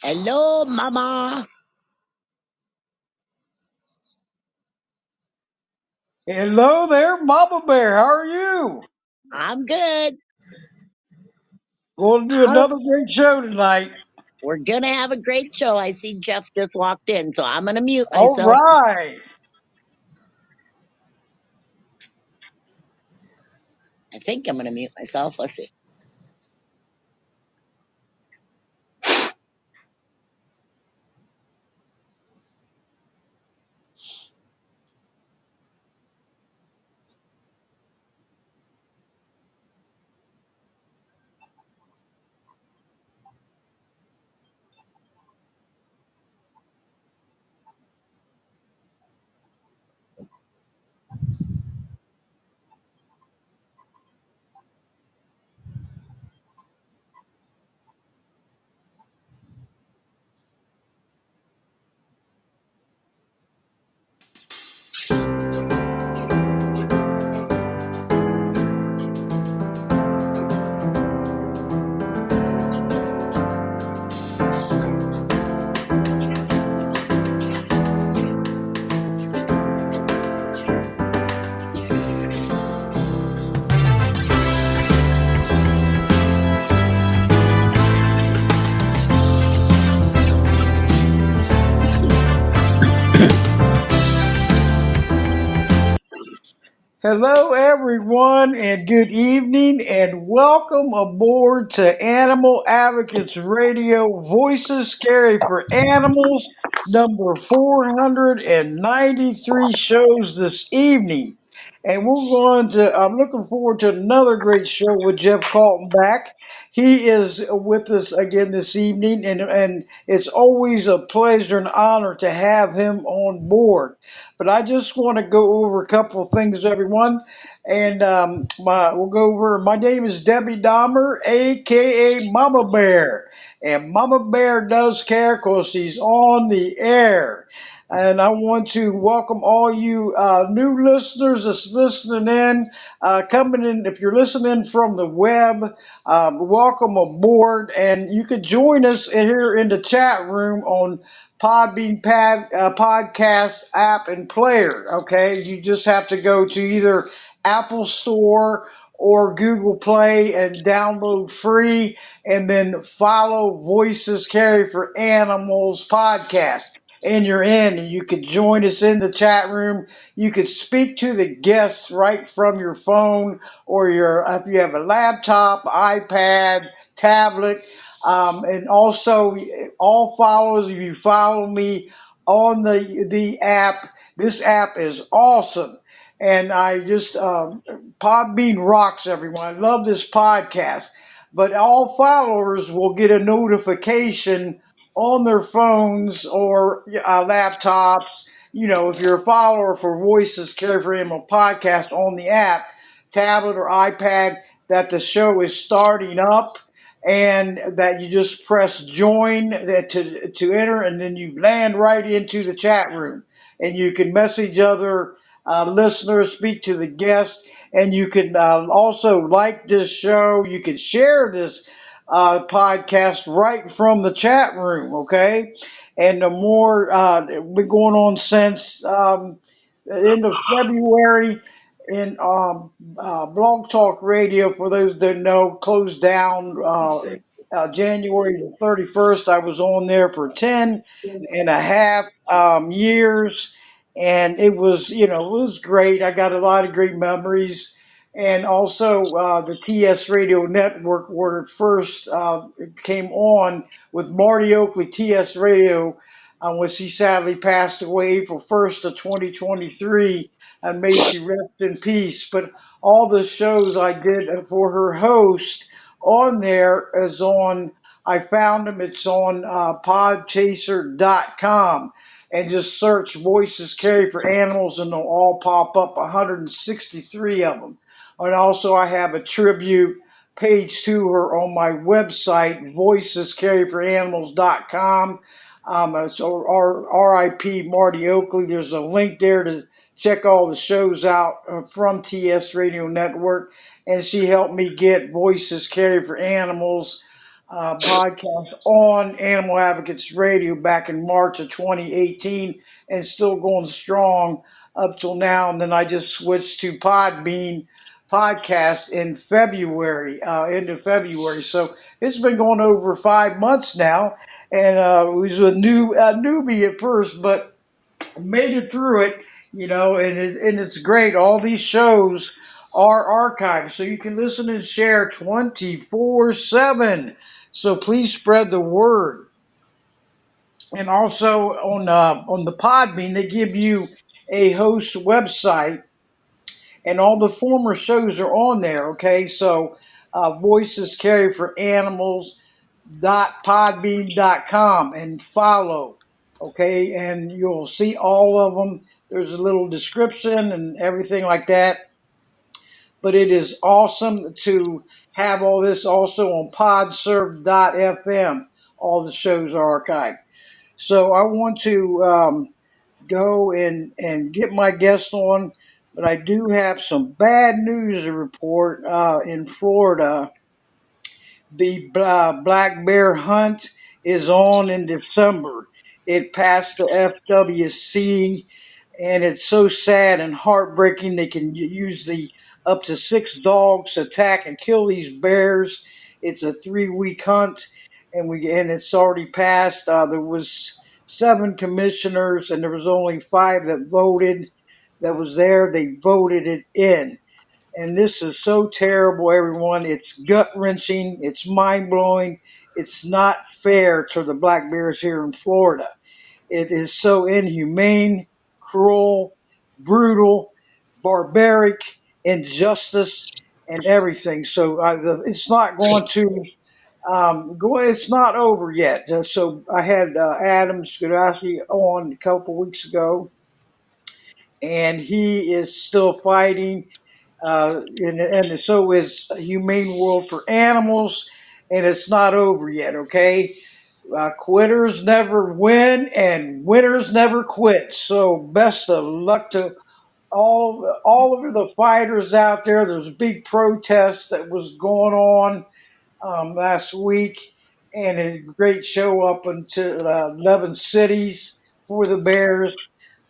Hello, Mama. Hello there, Mama Bear. How are you? I'm good. We'll do How? another great show tonight. We're gonna have a great show. I see Jeff just walked in, so I'm gonna mute All myself. right. I think I'm gonna mute myself. Let's see. Hello, everyone, and good evening, and welcome aboard to Animal Advocates Radio Voices Scary for Animals, number 493 shows this evening. And I'm looking forward to another great show with Jeff Coltenback. He is with us again this evening, and it's always a pleasure and honor to have him on board. But I just want to go over a couple of things, everyone. And we'll go over. My name is Debbie Dahmer, aka Mama Bear, and Mama Bear does care because she's on the air. And I want to welcome all you new listeners that's listening in, coming in. If you're listening from the web, welcome aboard, and you could join us here in the chat room on podcast app and player. Okay, you just have to go to either Apple Store or Google Play and download free, and then follow Voices Carry for Animals podcast. And you're in, and you could join us in the chat room. You could speak to the guests right from your phone or if you have a laptop, iPad, tablet. And also, all follows, if you follow me on the app, this app is awesome. And I just, Podbean rocks, everyone. I love this podcast. But all followers will get a notification on their phones or laptops. If you're a follower for Voices Care for Animal podcast on the app, tablet, or iPad, that the show is starting up, and that you just press join to enter, and then you land right into the chat room, and you can message other listeners, speak to the guests, and you can also like this show. You can share this podcast right from the chat room, okay? And the more we're going on since end of February, in Blog Talk Radio, for those that know, closed down January the 31st. I was on there for 10 and a half years, and it was great. I got a lot of great memories. And also the TS Radio Network, where it first came on with Marty Oakley, TS Radio, when she sadly passed away April 1st of 2023, and may she rest in peace. But all the shows I did for her host on there is on, I found them, it's on podchaser.com, and just search Voices Carry for Animals, and they'll all pop up, 163 of them. And also I have a tribute page to her on my website, voicescarryforanimals.com. So RIP Marty Oakley. There's a link there to check all the shows out from TS Radio Network. And she helped me get Voices Carry for Animals podcast on Animal Advocates Radio back in March of 2018, and still going strong up till now. And then I just switched to Podbean podcast in February, end of February. So it's been going over 5 months now, and it was a newbie at first, but made it through it, and it's great. All these shows are archived, so you can listen and share 24/7. So please spread the word. And also on the Podbean, they give you a host website, and all the former shows are on there. Okay, so Voices Carry for Animals podbean.com and follow. Okay, and you'll see all of them. There's a little description and everything like that. But it is awesome to have all this also on podserve.fm. All the shows are archived. So I want to go and get my guest on, but I do have some bad news to report in Florida. The black bear hunt is on in December. It passed the FWC, and it's so sad and heartbreaking. They can use the up to 6 dogs to attack and kill these bears. It's a 3 week hunt, and it's already passed. There was 7 commissioners, and there was only 5 that voted. That was there. They voted it in. And this is so terrible, everyone. It's gut wrenching. It's mind blowing. It's not fair to the black bears here in Florida. It is so inhumane, cruel, brutal, barbaric, injustice, and everything. So it's not going to go. It's not over yet. So I had Adam Scudassi on a couple weeks ago, and he is still fighting, and so is Humane World for Animals, and it's not over yet. Okay, quitters never win, and winners never quit. So best of luck to all of the fighters out there. There's a big protest that was going on last week, and a great show up into 11 cities for the Bears.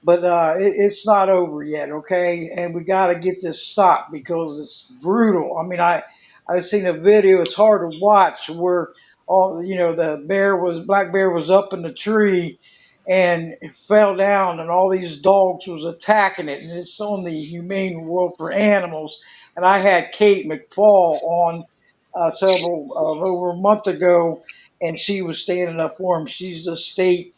But it's not over yet, okay? And we got to get this stopped because it's brutal. I mean, I've seen a video. It's hard to watch where the black bear was up in the tree and it fell down, and all these dogs was attacking it. And it's on the Humane World for Animals. And I had Kate McFall on several over a month ago, and she was standing up for him. She's the state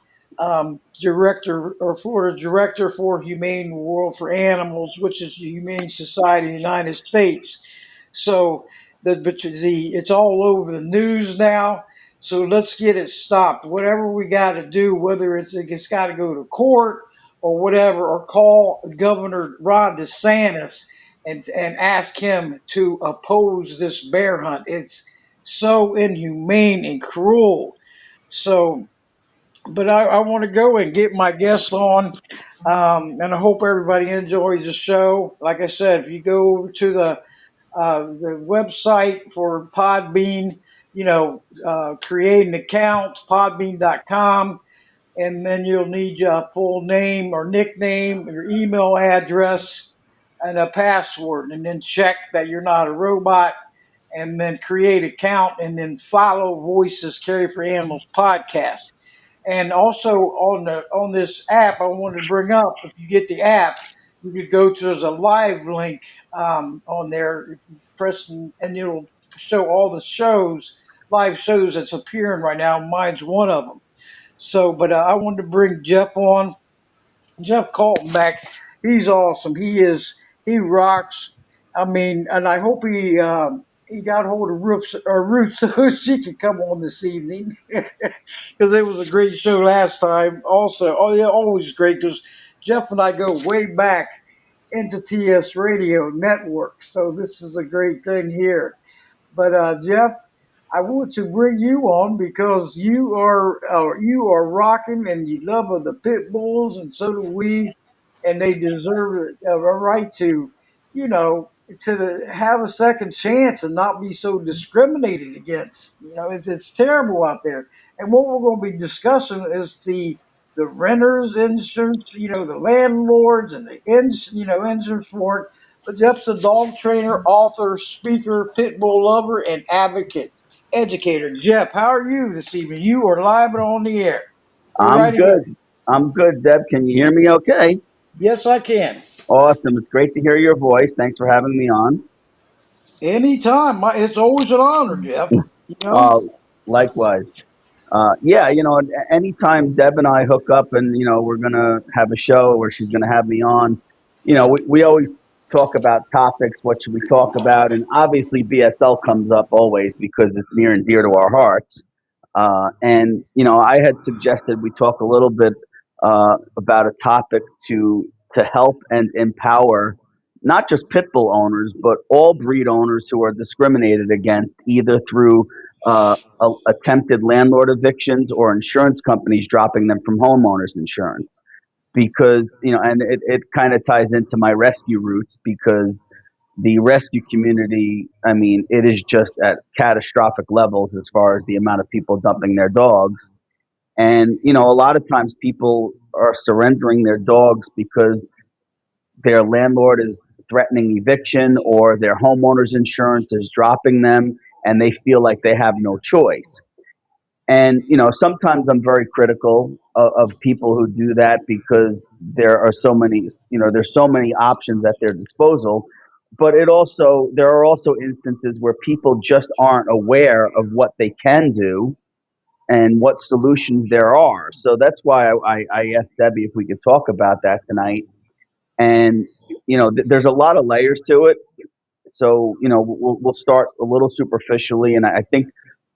director or Florida director for Humane World for Animals, which is the Humane Society of the United States. So it's all over the news now. So let's get it stopped. Whatever we got to do, whether it's got to go to court or whatever, or call Governor Ron DeSantis and ask him to oppose this bear hunt. It's so inhumane and cruel. So, but I want to go and get my guest on, and I hope everybody enjoys the show. Like I said, if you go over to the website for Podbean, create an account, podbean.com, and then you'll need your full name or nickname, your email address, and a password, and then check that you're not a robot, and then create account, and then follow Voices Carry for Animals podcast. And also on this app, I wanted to bring up, if you get the app, you could go to, there's a live link on there. If you press and it'll show all the live shows that's appearing right now. Mine's one of them. So, but I wanted to bring Jeff on. Jeff Coltenback, he's awesome. He rocks. I mean, and I hope he got hold of Ruth so she could come on this evening because it was a great show last time. Also, oh yeah, always great because Jeff and I go way back into TS Radio Network. So this is a great thing here. But Jeff, I want to bring you on because you are rocking, and you love the pit bulls, and so do we, and they deserve a right to, to have a second chance and not be so discriminated against. It's terrible out there. And what we're going to be discussing is the renters insurance, the landlords and the insurance for it. But Jeff's a dog trainer, author, speaker, pit bull lover, and advocate educator. Jeff, how are you this evening? You are live and on the air. We're I'm ready to go. good. I'm good, Deb. Can you hear me okay? Yes, I can. Awesome. It's great to hear your voice. Thanks for having me on. Anytime. It's always an honor, Jeff. You know? Uh, Likewise. Yeah, anytime Deb and I hook up and, we're going to have a show where she's going to have me on, we always talk about topics. What should we talk about? And obviously BSL comes up always because it's near and dear to our hearts. And I had suggested we talk a little bit about a topic to help and empower not just pit bull owners, but all breed owners who are discriminated against either through attempted landlord evictions or insurance companies dropping them from homeowners insurance. Because and it kind of ties into my rescue roots because the rescue community, I mean, it is just at catastrophic levels as far as the amount of people dumping their dogs. And, a lot of times people are surrendering their dogs because their landlord is threatening eviction or their homeowner's insurance is dropping them and they feel like they have no choice. And, sometimes I'm very critical of people who do that because there's so many options at their disposal. But there are also instances where people just aren't aware of what they can do and what solutions there are. So that's why I asked Debbie if we could talk about that tonight. And, there's a lot of layers to it. So, we'll start a little superficially. And I think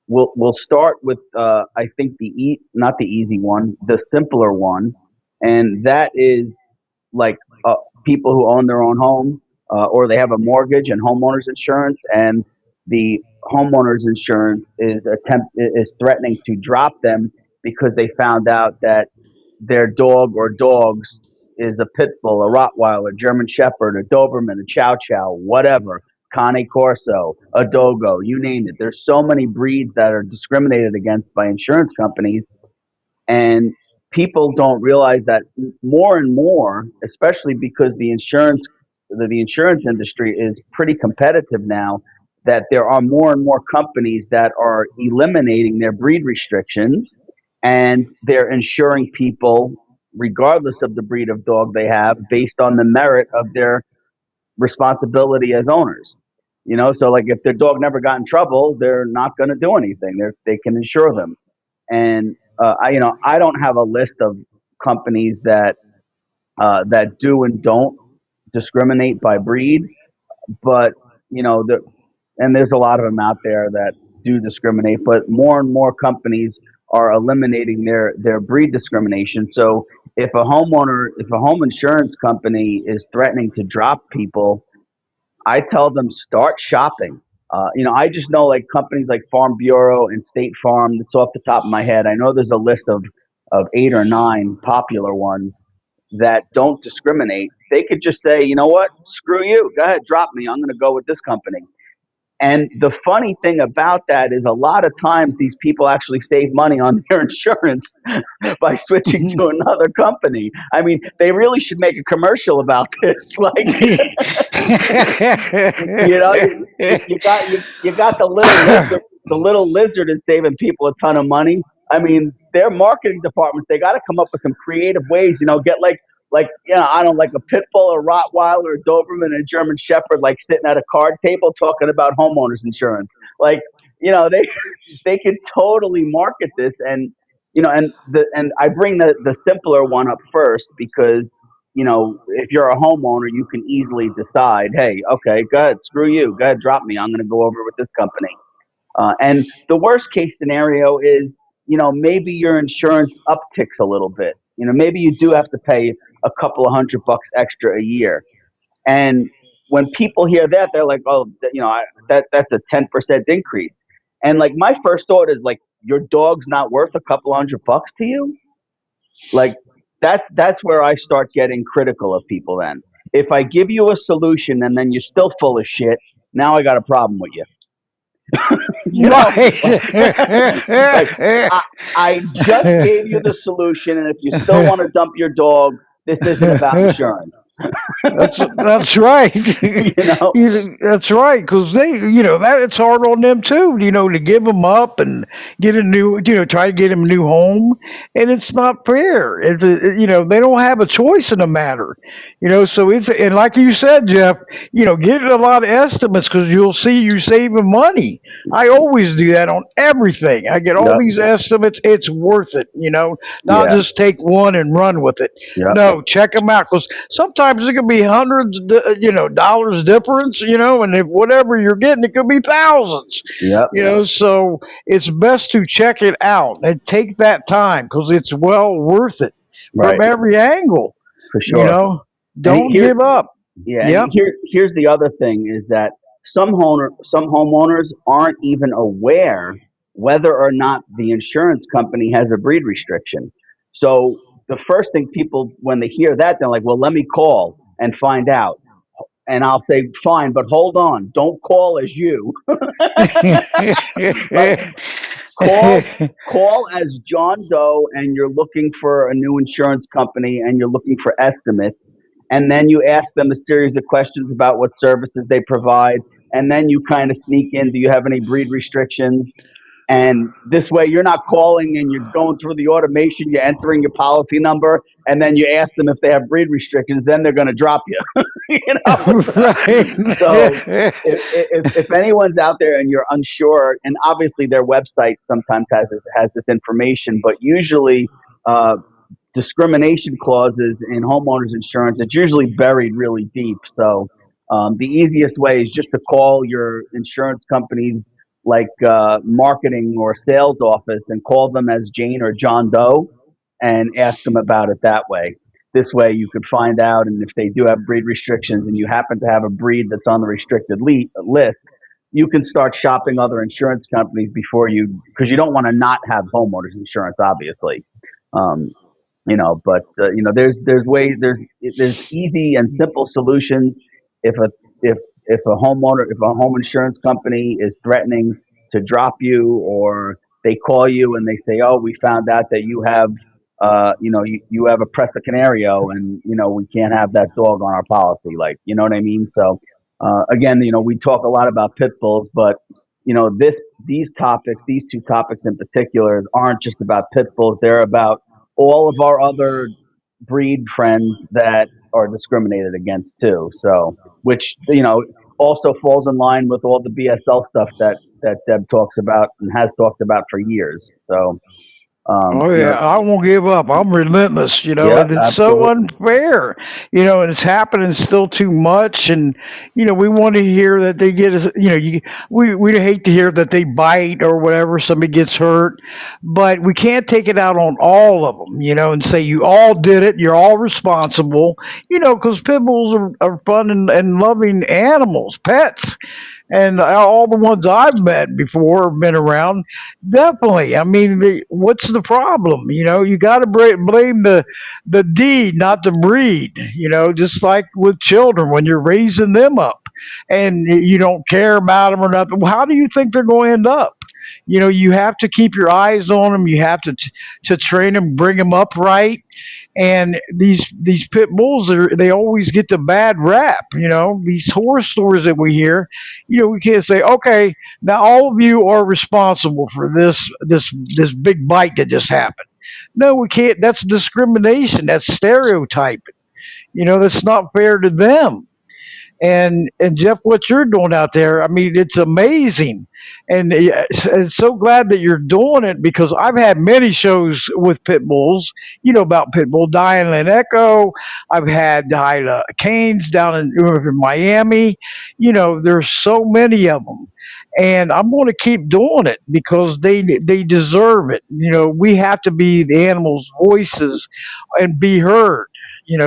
we'll start with I think not the easy one, the simpler one, and that is like people who own their own home or they have a mortgage and homeowners insurance, and the homeowners insurance is threatening to drop them because they found out that their dog or dogs is a pit bull, a Rottweiler, German Shepherd, a Doberman, a Chow Chow, whatever, Cane Corso, a Dogo, you name it. There's so many breeds that are discriminated against by insurance companies, and people don't realize that more and more, especially because the insurance industry is pretty competitive now, that there are more and more companies that are eliminating their breed restrictions and they're insuring people regardless of the breed of dog they have based on the merit of their responsibility as owners. So like if their dog never got in trouble, they're not going to do anything. They can insure them. And I don't have a list of companies that do and don't discriminate by breed, but you know, the, and there's a lot of them out there that do discriminate. But more and more companies are eliminating their breed discrimination. So if a home insurance company is threatening to drop people, I tell them start shopping. I just know like companies like Farm Bureau and State Farm. That's off the top of my head. I know there's a list of 8 or 9 popular ones that don't discriminate. They could just say, you know what, screw you. Go ahead, drop me. I'm going to go with this company. And the funny thing about that is a lot of times these people actually save money on their insurance by switching to another company. I mean, they really should make a commercial about this. Like, you got the little lizard is saving people a ton of money. I mean, their marketing departments, they got to come up with some creative ways. Get like I don't like a pit bull, a Rottweiler, a Doberman, and a German Shepherd, like sitting at a card table talking about homeowners insurance. Like they could totally market this, and and I bring the simpler one up first because if you're a homeowner, you can easily decide, hey, okay, go ahead, screw you, go ahead, drop me. I'm going to go over with this company. And the worst case scenario is, maybe your insurance upticks a little bit. Maybe you do have to pay a couple of $100 extra a year. And when people hear that, they're like, oh, that's a 10% increase. And like my first thought is like, your dog's not worth a couple of $100 to you. Like that's where I start getting critical of people then. If I give you a solution and then you're still full of shit, now I got a problem with you. You know, like, like I, I just gave you the solution, and if you still want to dump your dog, this isn't about insurance. That's right. You know? That's right, because they, that it's hard on them too. To give them up and get a new, try to get them a new home, and it's not fair. They don't have a choice in the matter. So it's and like you said, Jeff, get a lot of estimates because you'll see you saving money. I always do that on everything. I get all Yep. these estimates. It's worth it. Not Yeah. just take one and run with it. Yep. No, check them out because sometimes it could be hundreds, dollars difference, and if whatever you're getting, it could be thousands, Yep. so it's best to check it out and take that time because it's well worth it from Right. every angle, For you sure. know. And Don't give up. yeah, and Yep. here's the other thing is that some homeowners aren't even aware whether or not the insurance company has a breed restriction. So the first thing people when they hear that they're like, well, let me call and find out. And I'll say, fine, but hold on, don't call as you. Like call as John Doe, and you're looking for a new insurance company, and you're looking for estimates, and then you ask them a series of questions about what services they provide, and then you kind of sneak in, do you have any breed restrictions? And this way, you're not calling and you're going through the automation, you're entering your policy number, and then you ask them if they have breed restrictions, then they're going to drop you. You know? So if anyone's out there and you're unsure, and obviously their website sometimes has this information, but usually discrimination clauses in homeowners insurance, it's usually buried really deep. So the easiest way is just to call your insurance company's like marketing or sales office and call them as Jane or John Doe and ask them about it that way. This way you could find out, and if they do have breed restrictions and you happen to have a breed that's on the restricted list, you can start shopping other insurance companies before because you don't want to not have homeowners insurance, obviously. Um, but there's easy and simple solutions. If a if a home insurance company is threatening to drop you, or they call you and they say, oh, we found out that you have you have a Presa Canario, and we can't have that dog on our policy, like, you know what I mean. So again, we talk a lot about pit bulls, but these two topics in particular aren't just about pit bulls. They're about all of our other breed friends that are discriminated against too. So, which also falls in line with all the BSL stuff that Deb talks about and has talked about for years. So, Oh yeah, I won't give up. I'm relentless, yeah, and it's so absolutely, unfair, and it's happening still too much, and we want to hear that they get, we hate to hear that they bite or whatever, somebody gets hurt, but we can't take it out on all of them, and say you all did it, you're all responsible, because pit bulls are fun and loving animals, pets, and all the ones I've met before have been around. Definitely. I mean, what's the problem? You got to blame the deed, not the breed. Just like with children when you're raising them up, and you don't care about them or nothing. Well, how do you think they're going to end up? You have to keep your eyes on them. You have to train them, bring them up right, and these pit bulls they always get the bad rap. These horror stories that we hear. We can't say, okay, now all of you are responsible for this big bite that just happened. No, we can't. That's discrimination. That's stereotyping. That's not fair to them. And Jeff, what you're doing out there, I mean, it's amazing, and so glad that you're doing it because I've had many shows with pit bulls, about pit bull, Diana and Echo. I've had Diana Canes down in Miami. There's so many of them, and I'm going to keep doing it because they deserve it. We have to be the animals' voices and be heard.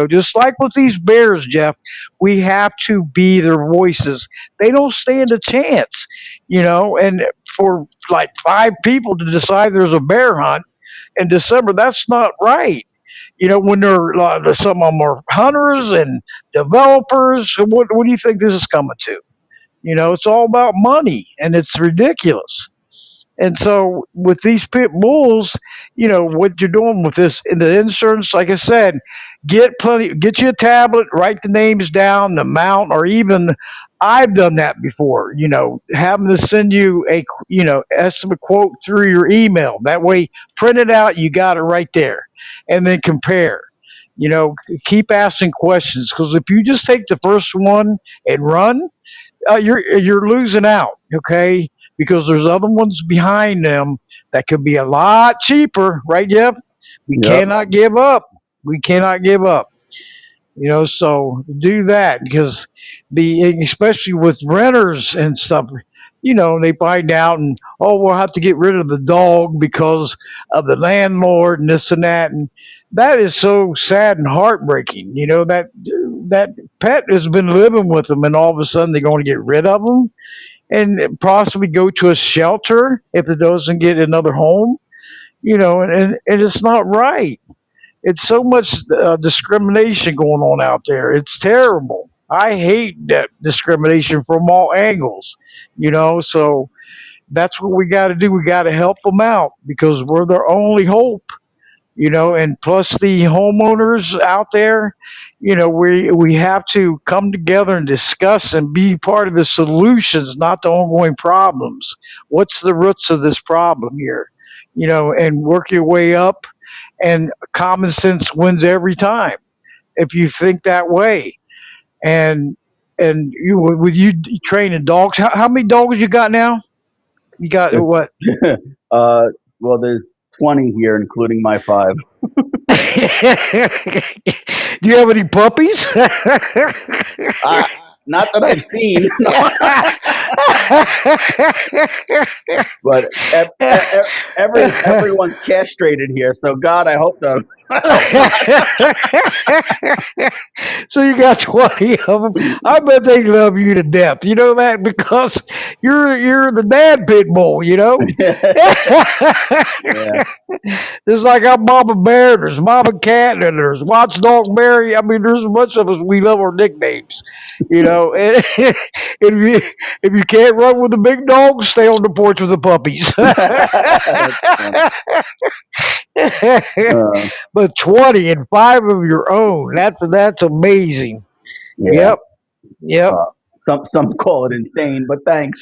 Just like with these bears, Jeff, we have to be their voices. They don't stand a chance, and for like five people to decide there's a bear hunt in December, that's not right. When some of them are hunters and developers. What do you think this is coming to? It's all about money, and it's ridiculous. And so with these pit bulls, what you're doing with this in the insurance, like I said, get you a tablet, write the names down, the amount, or even I've done that before. Have them to send you a estimate quote through your email. That way, print it out, you got it right there, and then compare. Keep asking questions because if you just take the first one and run, you're losing out, okay? Because there's other ones behind them that could be a lot cheaper, right, Jeff? We Yep. cannot give up. We cannot give up. So do that because especially with renters and stuff, they find out and we'll have to get rid of the dog because of the landlord and this and that, and that is so sad and heartbreaking. That pet has been living with them, and all of a sudden they're going to get rid of them and possibly go to a shelter if it doesn't get another home. And it's not right. It's so much discrimination going on out there. It's terrible. I hate that discrimination from all angles. So that's what we got to do. We got to help them out because we're their only hope. And plus the homeowners out there, we have to come together and discuss and be part of the solutions, not the ongoing problems. What's the roots of this problem here? And work your way up, and common sense wins every time if you think that way. And you with you training dogs, how many dogs you got now? You got what? uh, well, there's 20 here, including my 5. Do you have any puppies? Uh, Not that I've seen, but everyone's castrated here. So God, I hope that. So you got 20 of them. I bet they love you to death. You know that because you're the dad pit bull. Yeah. Just like I'm Mama Bear, there's Mama Cat, and there's Watchdog Mary. I mean, there's a bunch of us. We love our nicknames. And if you can't run with the big dogs, stay on the porch with the puppies. That's funny. Uh, But 20 and 5 of your own. That's amazing. yeah. Yep. Yep. Uh, some call it insane, but thanks.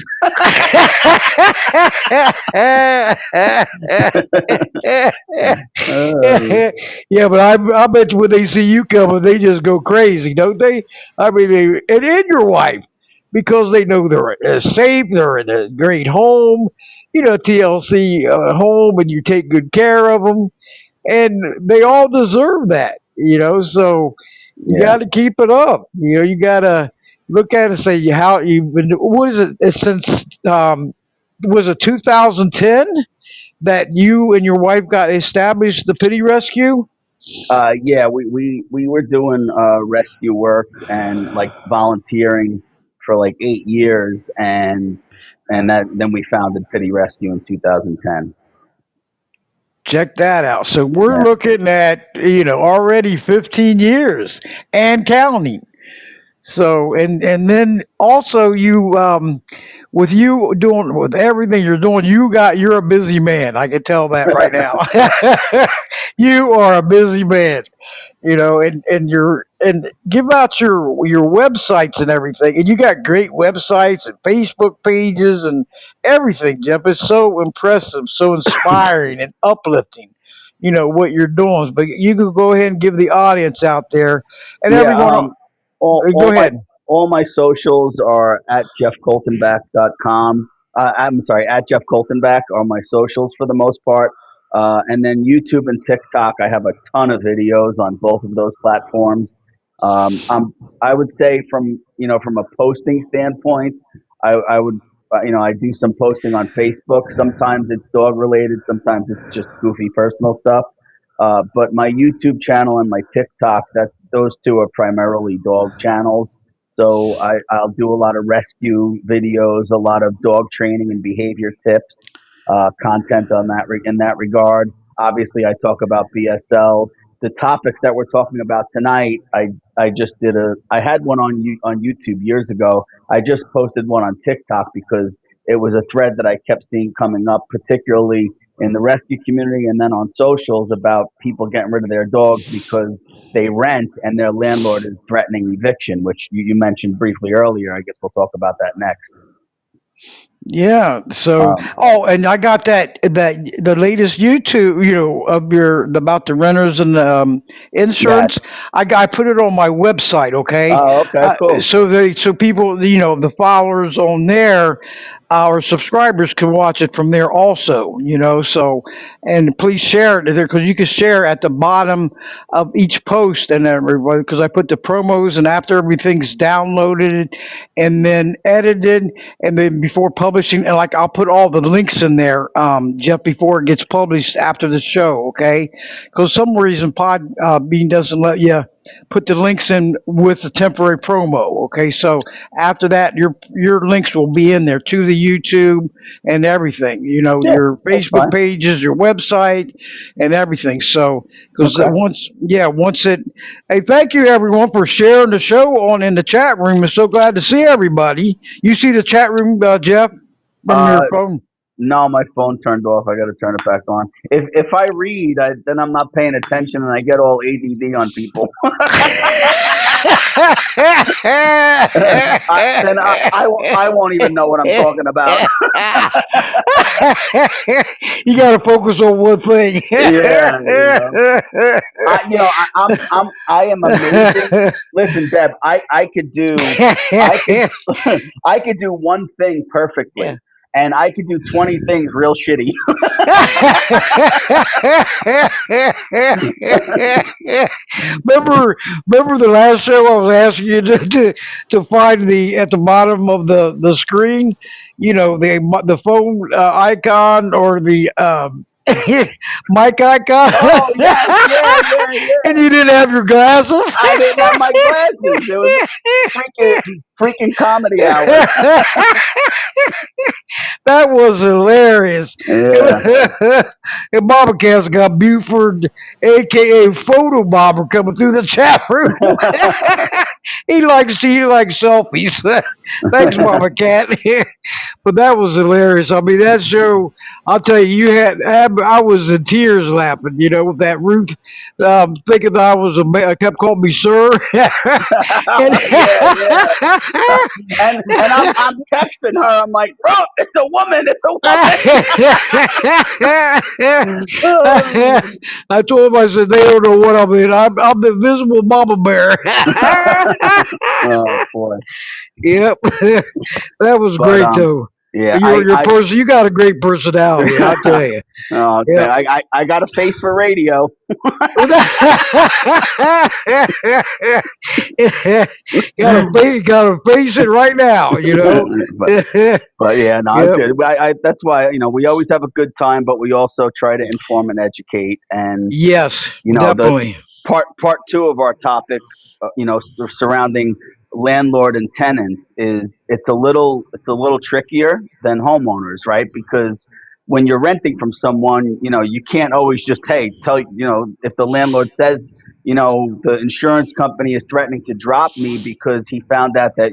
Uh, Yeah, but I bet you when they see you coming, they just go crazy, don't they? I mean, and your wife, because they know they're safe, they're in a great home, TLC home, and you take good care of them, and they all deserve that. So you yeah. got to keep it up. You got to look at it and say how you've been. What is it? It's since was it 2010 that you and your wife got established the Pitty Rescue? Yeah, we were doing rescue work and like volunteering for like 8 years, and that then we founded Pitty Rescue in 2010. Check that out. So we're Yeah. looking at already 15 years and counting. So and then also you with you doing with everything you're doing, you're a busy man. I can tell that right now. You are a busy man. And give out your websites and everything. And you got great websites and Facebook pages and everything, Jeff. It's so impressive, so inspiring and uplifting. What you're doing, but you can go ahead and give the audience out there and Yeah. everyone. All Go all my ahead. all my socials are at jeffcoltenback.com. I'm sorry, at Jeff Coltenback are my socials for the most part. And then YouTube and TikTok, I have a ton of videos on both of those platforms. I would say from a posting standpoint, I would I do some posting on Facebook. Sometimes it's dog related, sometimes it's just goofy personal stuff. But my YouTube channel and my TikTok, those two are primarily dog channels. So I'll do a lot of rescue videos, a lot of dog training and behavior tips, content on in that regard. Obviously, I talk about BSL. the topics that we're talking about tonight, I just did I had one on YouTube years ago. I just posted one on TikTok because it was a thread that I kept seeing coming up, particularly in the rescue community and then on socials about people getting rid of their dogs because they rent and their landlord is threatening eviction, which you mentioned briefly earlier. I guess we'll talk about that next. Yeah. So, Um, oh, and I got that the latest YouTube, of your about the renters and the yes. insurance. I put it on my website. Okay. Oh, okay, cool. So people, the followers on there, our subscribers can watch it from there also. So, and please share it there because you can share at the bottom of each post and everybody because I put the promos and after everything's downloaded and then edited and then before publishing, and like I'll put all the links in there, Jeff, before it gets published after the show, okay? Because some reason Pod Bean doesn't let you put the links in with the temporary promo, okay? So after that, your links will be in there to the YouTube and everything, Yeah, your that's Facebook fine. pages, your website, and everything. So because Okay. once it, hey, thank you everyone for sharing the show on in the chat room. I'm so glad to see everybody. You see the chat room, Jeff, from Uh, your phone? no, my phone turned off. I got to turn it back on. If I read, then I'm not paying attention and I get all ADD on people. I won't even know what I'm talking about. You got to focus on one thing. Yeah, I am amazing. Listen, Deb, I could, I could do one thing Yeah. perfectly, and I could do 20 things real shitty. remember the last show I was asking you to find the at the bottom of the screen, the phone icon or the mic icon, Oh yes, yeah, yeah, and yeah. you didn't have your glasses. I didn't have my glasses. It was freaking comedy hour. That was hilarious. Yeah. And Bobby Cat's got Buford, aka Photo Bomber, coming through the chat room. he likes selfies. Thanks, Mama Cat. But that was hilarious. I mean, that show. I'll tell you, I was in tears laughing. With that Ruth, thinking that I was kept calling me sir. and Yeah, yeah. And I'm texting her. I'm like, bro, it's a woman. It's a woman. I told him, I said, they don't know what I'm in. I'm the invisible mama bear. Oh boy. Yep. That was But great, though. yeah, Your person, you got a great personality, I'll tell you. oh, okay. Yep. I got a face for radio. Gotta face it right now, but but yeah, no, it's Yep. good. That's why we always have a good time, but we also try to inform and educate. And Yes, the definitely. part two of our topic, surrounding landlord and tenants is it's a little trickier than homeowners, right? Because when you're renting from someone, you can't always just tell if the landlord says the insurance company is threatening to drop me because he found out that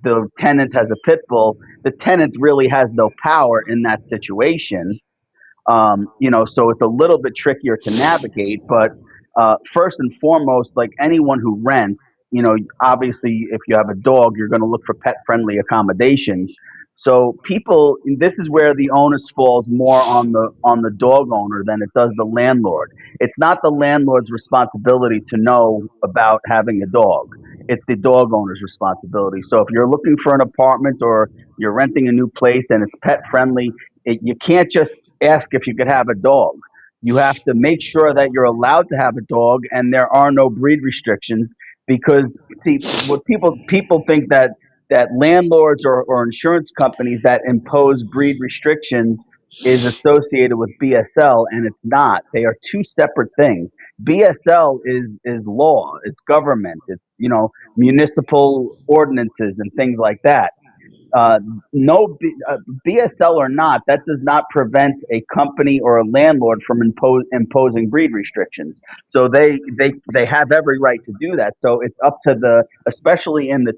the tenant has a pit bull. The tenant really has no power in that situation, so it's a little bit trickier to navigate. But first and foremost, like anyone who rents, obviously, if you have a dog, you're going to look for pet friendly accommodations. So this is where the onus falls more on the dog owner than it does the landlord. It's not the landlord's responsibility to know about having a dog. It's the dog owner's responsibility. So if you're looking for an apartment or you're renting a new place and it's pet friendly, you can't just ask if you could have a dog. You have to make sure that you're allowed to have a dog and there are no breed restrictions. Because see, what people think that landlords or insurance companies that impose breed restrictions is associated with BSL, and it's not. They are two separate things. BSL is law, it's government, it's municipal ordinances and things like that. uh, BSL or not, that does not prevent a company or a landlord from imposing breed restrictions. So they have every right to do that. So it's up to especially in the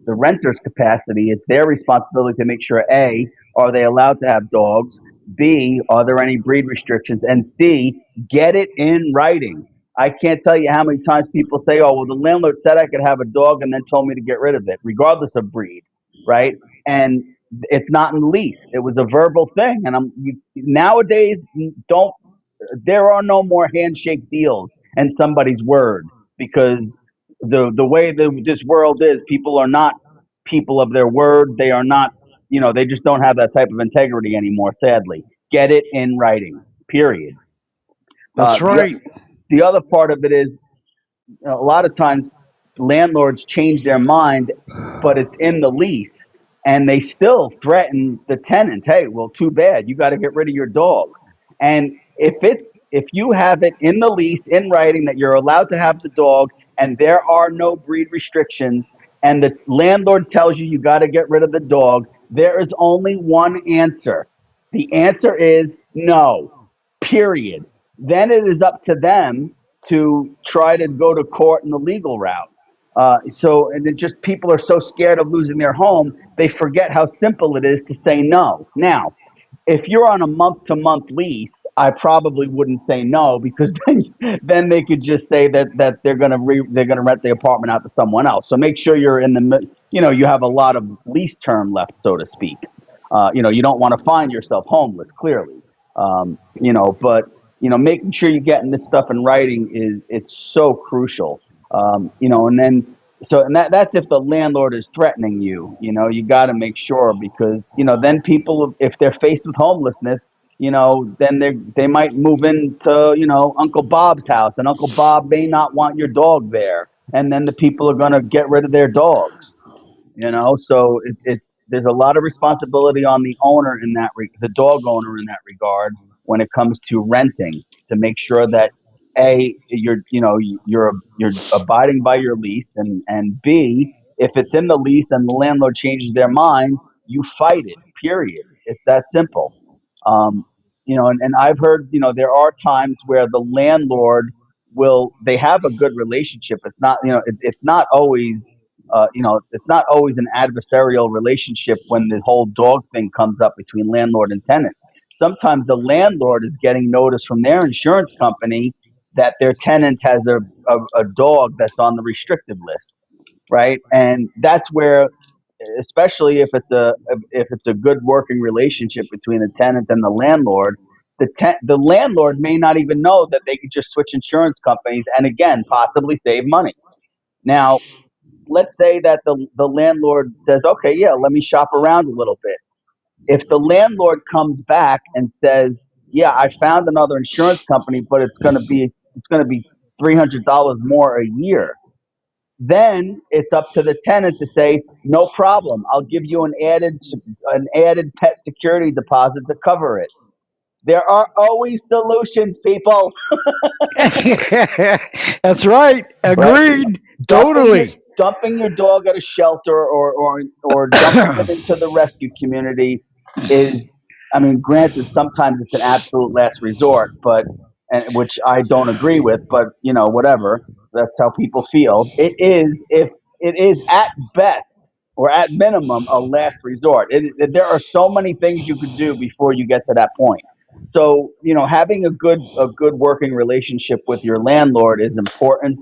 the renter's capacity, it's their responsibility to make sure A, are they allowed to have dogs? B, are there any breed restrictions? And C, get it in writing. I can't tell you how many times people say, "Oh, well, the landlord said I could have a dog and then told me to get rid of it, regardless of breed," right? And it's not in the lease. It was a verbal thing. And nowadays don't there are no more handshake deals and somebody's word, because the way this world is, people are not people of their word. They are not, they just don't have that type of integrity anymore. Sadly, get it in writing. Period. Uh, That's the right. the other part of it is, a lot of times landlords change their mind, but it's in the lease, and they still threaten the tenant. Hey, well, too bad, you got to get rid of your dog. And if you have it in the lease in writing that you're allowed to have the dog, and there are no breed restrictions, and the landlord tells you got to get rid of the dog, there is only one answer. The answer is no. Period. Then it is up to them to try to go to court in the legal route. And it just, people are so scared of losing their home, they forget how simple it is to say no. Now, if you're on a month to month lease, I probably wouldn't say no, because then they could just say that they're gonna rent the apartment out to someone else. So make sure you're you have a lot of lease term left, so to speak. You don't want to find yourself homeless, clearly. But making sure you're getting this stuff in writing it's so crucial. And then that's if the landlord is threatening you. You got to make sure, because then people, if they're faced with homelessness, then they might move into Uncle Bob's house, and Uncle Bob may not want your dog there, and then the people are going to get rid of their dogs. So there's a lot of responsibility on the owner the dog owner in that regard, when it comes to renting, to make sure that A, you're abiding by your lease, and B, if it's in the lease and the landlord changes their mind, you fight it. Period. It's that simple. And I've heard, there are times where the landlord they have a good relationship. It's not, it's not always, it's not always an adversarial relationship when the whole dog thing comes up between landlord and tenant. Sometimes the landlord is getting notice from their insurance company that their tenant has a dog that's on the restricted list, right? And that's where, especially if it's a good working relationship between the tenant and the landlord, the landlord may not even know that they could just switch insurance companies, and again, possibly save money. Now, let's say that the landlord says, okay, yeah, let me shop around a little bit. If the landlord comes back and says, yeah, I found another insurance company, but it's going to be $300 more a year, then it's up to the tenant to say, no problem, I'll give you an added pet security deposit to cover it. There are always solutions, people. That's right. Right? Agreed. dumping your Totally. dumping your dog at a shelter, or dumping it into the rescue community is, I mean, granted, sometimes it's an absolute last resort, but, and which I don't agree with, but whatever. That's how people feel. It is at best, or at minimum, a last resort. There are so many things you could do before you get to that point. So, having a good working relationship with your landlord is important.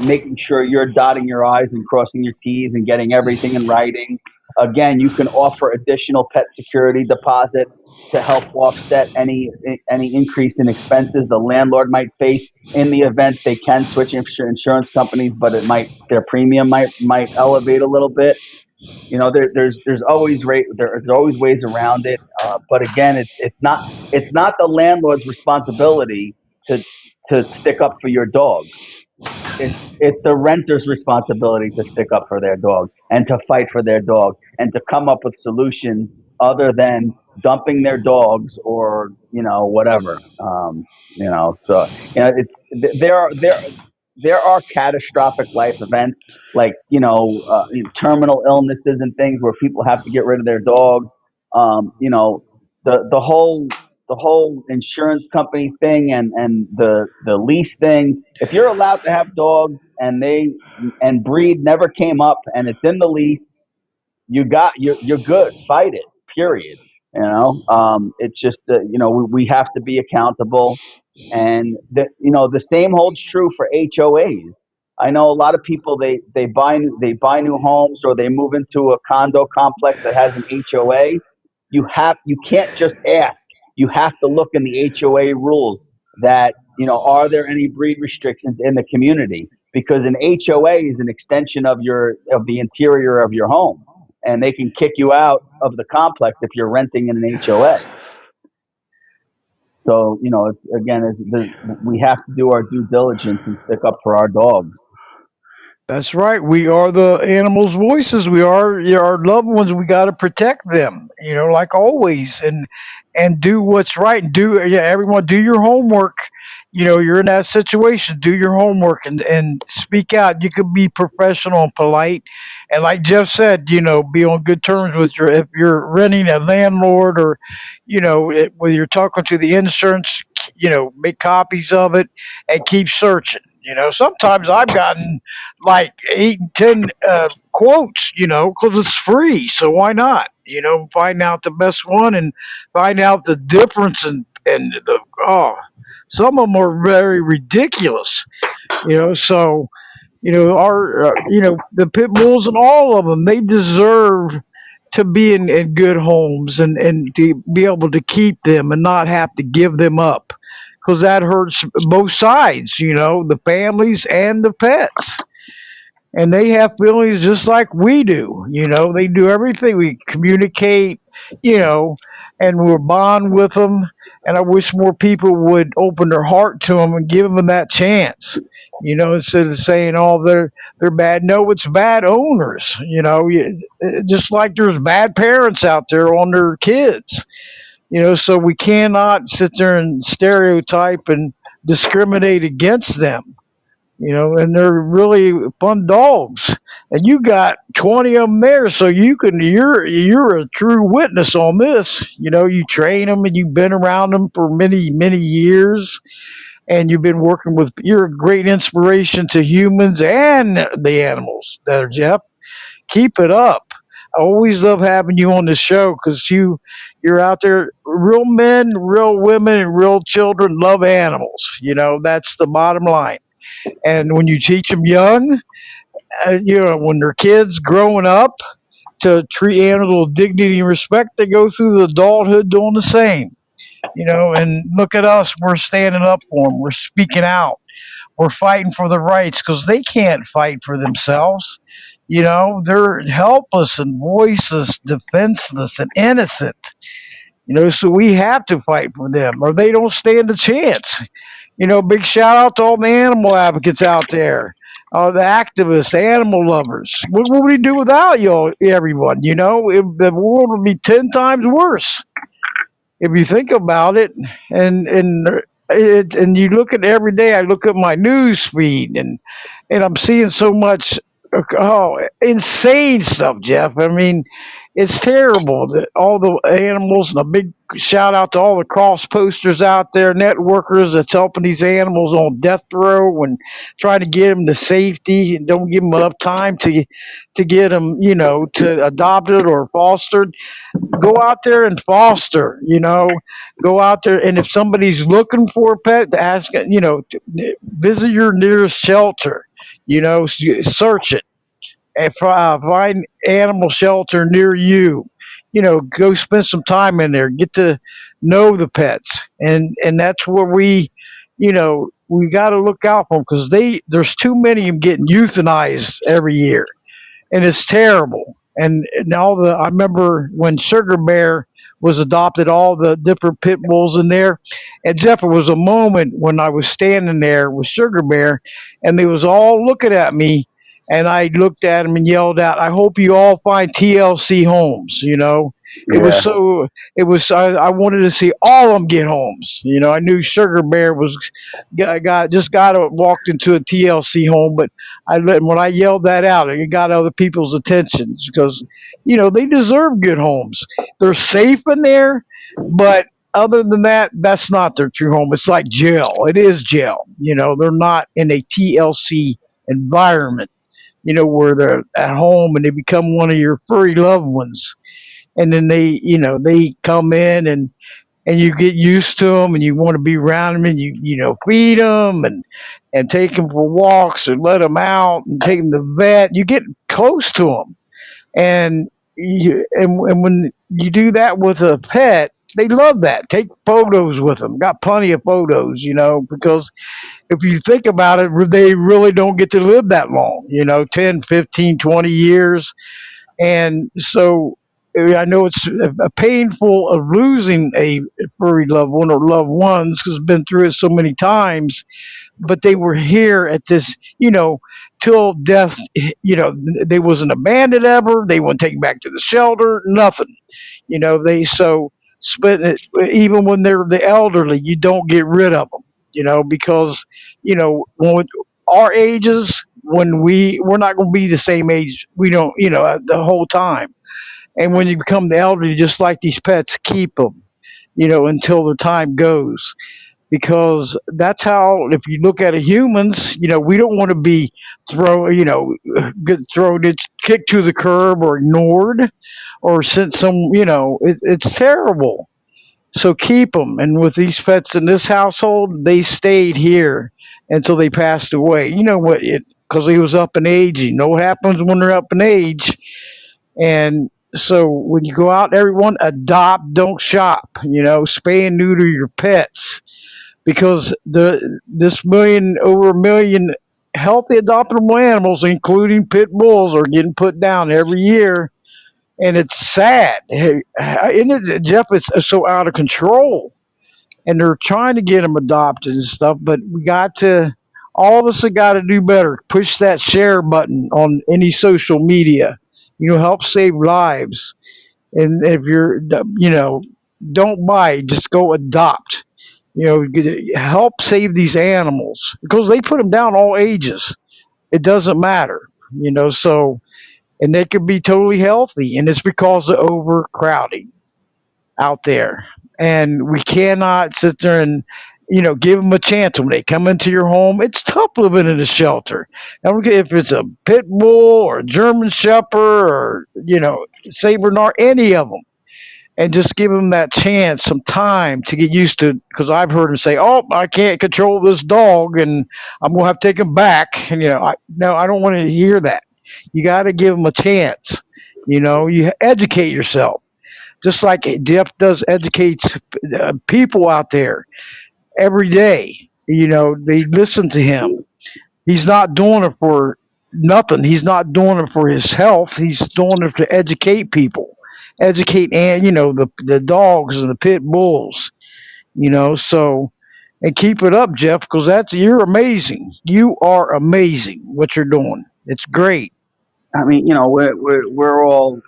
Making sure you're dotting your I's and crossing your T's and getting everything in writing. Again, you can offer additional pet security deposit to help offset any increase in expenses the landlord might face in the event they can switch insurance companies, but their premium might elevate a little bit. There's always ways around it. But again, it's not the landlord's responsibility to stick up for your dog. It's the renter's responsibility to stick up for their dog and to fight for their dog and to come up with solutions other than dumping their dogs, or whatever. So it's there are there. there are catastrophic life events like terminal illnesses and things where people have to get rid of their dogs. You know, the whole insurance company thing and the lease thing. If you're allowed to have dogs and breed never came up and it's in the lease, you're good. Fight it. Period. It's just we have to be accountable, and the same holds true for HOAs. I know a lot of people they buy new homes or they move into a condo complex that has an HOA. You can't just ask. You have to look in the HOA rules that are there any breed restrictions in the community, because an HOA is an extension of the interior of your home, and they can kick you out of the complex if you're renting in an HOA. So we have to do our due diligence and stick up for our dogs. That's right. We are the animals' voices. We are our loved ones. We got to protect them. Like always, and do what's right. And everyone do your homework. You're in that situation. Do your homework and speak out. You can be professional and polite, and like Jeff said, be on good terms with if you're renting a landlord or whether you're talking to the insurance. Make copies of it and keep searching. Sometimes I've gotten like 8 and 10 quotes, because it's free. So why not? Find out the best one and find out the difference. And some of them are very ridiculous. So our the pit bulls and all of them, they deserve to be in good homes and to be able to keep them and not have to give them up, because that hurts both sides, the families and the pets, and they have feelings just like we do. They do everything. We communicate, you know, and we bond with them. And I wish more people would open their heart to them and give them that chance. Instead of saying, "Oh, they're bad." No, it's bad owners. Just like there's bad parents out there on their kids. So we cannot sit there and stereotype and discriminate against them. And they're really fun dogs. And you got 20 of them there, so you're a true witness on this. You train them and you've been around them for many many years, and you've been working with. You're a great inspiration to humans and the animals. There, Jeff. Keep it up. I always love having you on the show because you're out there. Real men, real women, and real children love animals. That's the bottom line. And when you teach them young, when they're kids growing up to treat animals with dignity and respect, they go through the adulthood doing the same. And look at us, we're standing up for them, we're speaking out, we're fighting for the rights because they can't fight for themselves. They're helpless and voiceless, defenseless, and innocent. So we have to fight for them or they don't stand a chance. Big shout out to all the animal advocates out there, the activists, the animal lovers. What would we do without you, everyone? The world would be 10 times worse if you think about it. And you look at every day. I look at my news feed and I'm seeing so much insane stuff, Jeff. I mean, it's terrible that all the animals, and a big shout out to all the cross posters out there, networkers that's helping these animals on death row and trying to get them to safety and don't give them enough time to get them, to adopted or fostered. Go out there and foster. Go out there, and if somebody's looking for a pet, ask, visit your nearest shelter. Search it and find animal shelter near you. Go spend some time in there, get to know the pets, and that's where we got to look out for them because there's too many of them getting euthanized every year, and it's terrible. And all I remember when Sugar Bear was adopted, all the different pit bulls in there. And Jeff, it was a moment when I was standing there with Sugar Bear, and they was all looking at me, and I looked at them and yelled out, "I hope you all find TLC homes." It was Yeah. so it was I wanted to see all of them get homes. I knew Sugar Bear was got walked into a TLC home, but when I yelled that out, it got other people's attentions because they deserve good homes. They're safe in there, but other than that, that's not their true home. It's like jail. It is jail. They're not in a TLC environment. Where they're at home and they become one of your furry loved ones, and then they come in and you get used to them and you want to be around them and you feed them and take them for walks and let them out and take them to the vet. You get close to them, and when you do that with a pet, they love that. Take photos with them. Got plenty of photos, because if you think about it, they really don't get to live that long, 10, 15, 20 years. And so I know it's a painful of losing a furry loved one or loved ones because I've been through it so many times, but they were here at this, till death. They wasn't abandoned ever. They weren't taken back to the shelter, nothing. They so split it, even when they're the elderly, you don't get rid of them, because, when our ages, when we're not going to be the same age, we don't, the whole time. And when you become the elderly, just like these pets, keep them, until the time goes. Because that's how, if you look at it, humans, we don't want to be get thrown, it's kicked to the curb or ignored or sent some, it's terrible. So keep them. And with these pets in this household, they stayed here until they passed away. You know what? Because he was up in age. You know what happens when they're up in age. And so when you go out, everyone adopt, don't shop. Spay and neuter your pets because this over a million healthy adoptable animals, including pit bulls, are getting put down every year, and it's sad. Hey, isn't it, Jeff? It's so out of control, and they're trying to get them adopted and stuff. But we got to, all of us have got to do better. Push that share button on any social media. Help save lives. And if you're, don't buy, just go adopt. Help save these animals because they put them down all ages. It doesn't matter. So and they could be totally healthy, and it's because of overcrowding out there. And we cannot sit there and give them a chance when they come into your home. It's tough living in a shelter. I don't care if it's a pit bull or a German Shepherd or Saint Bernard, any of them, and just give them that chance, some time to get used to. Because I've heard them say, "Oh, I can't control this dog, and I'm gonna have to take him back." And no, I don't want to hear that. You got to give them a chance. You educate yourself, just like Jeff does educates people out there every day. They listen to him. He's not doing it for nothing. He's not doing it for his health. He's doing it to educate people, educate and the dogs and the pit bulls. So and keep it up, Jeff, because you're amazing. You are amazing what you're doing. It's great. I mean, we're all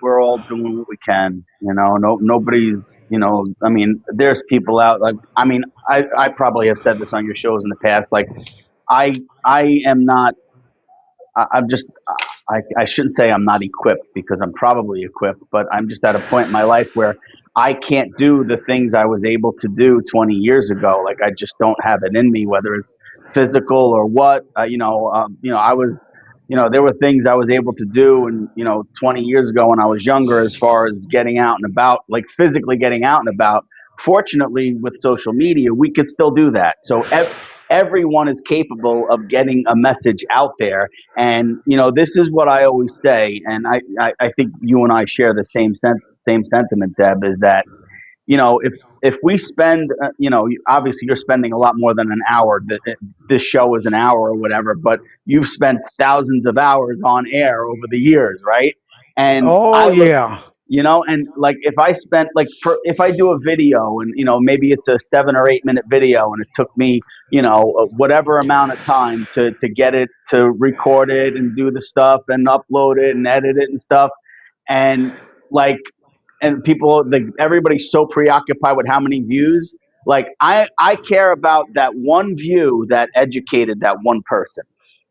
doing what we can. Nobody's. I mean, there's people out. Like, I mean, I probably have said this on your shows in the past. Like, I am not. I'm just. I shouldn't say I'm not equipped because I'm probably equipped, but I'm just at a point in my life where I can't do the things I was able to do 20 years ago. Like, I just don't have it in me, whether it's physical or what. I was. There were things I was able to do, and 20 years ago when I was younger, as far as getting out and about, like physically getting out and about. Fortunately, with social media, we could still do that. So everyone is capable of getting a message out there. And this is what I always say, and I think you and I share the same sentiment, Deb, is that if we spend, obviously you're spending a lot more than an hour. This show is an hour or whatever, but you've spent thousands of hours on air over the years, right? And Oh I look, yeah. and like if I spent if I do a video and maybe it's a 7 or 8 minute video and it took me whatever amount of time to get it, to record it and do the stuff and upload it and edit it and stuff, and like and people, everybody's so preoccupied with how many views. Like I care about that one view that educated that one person.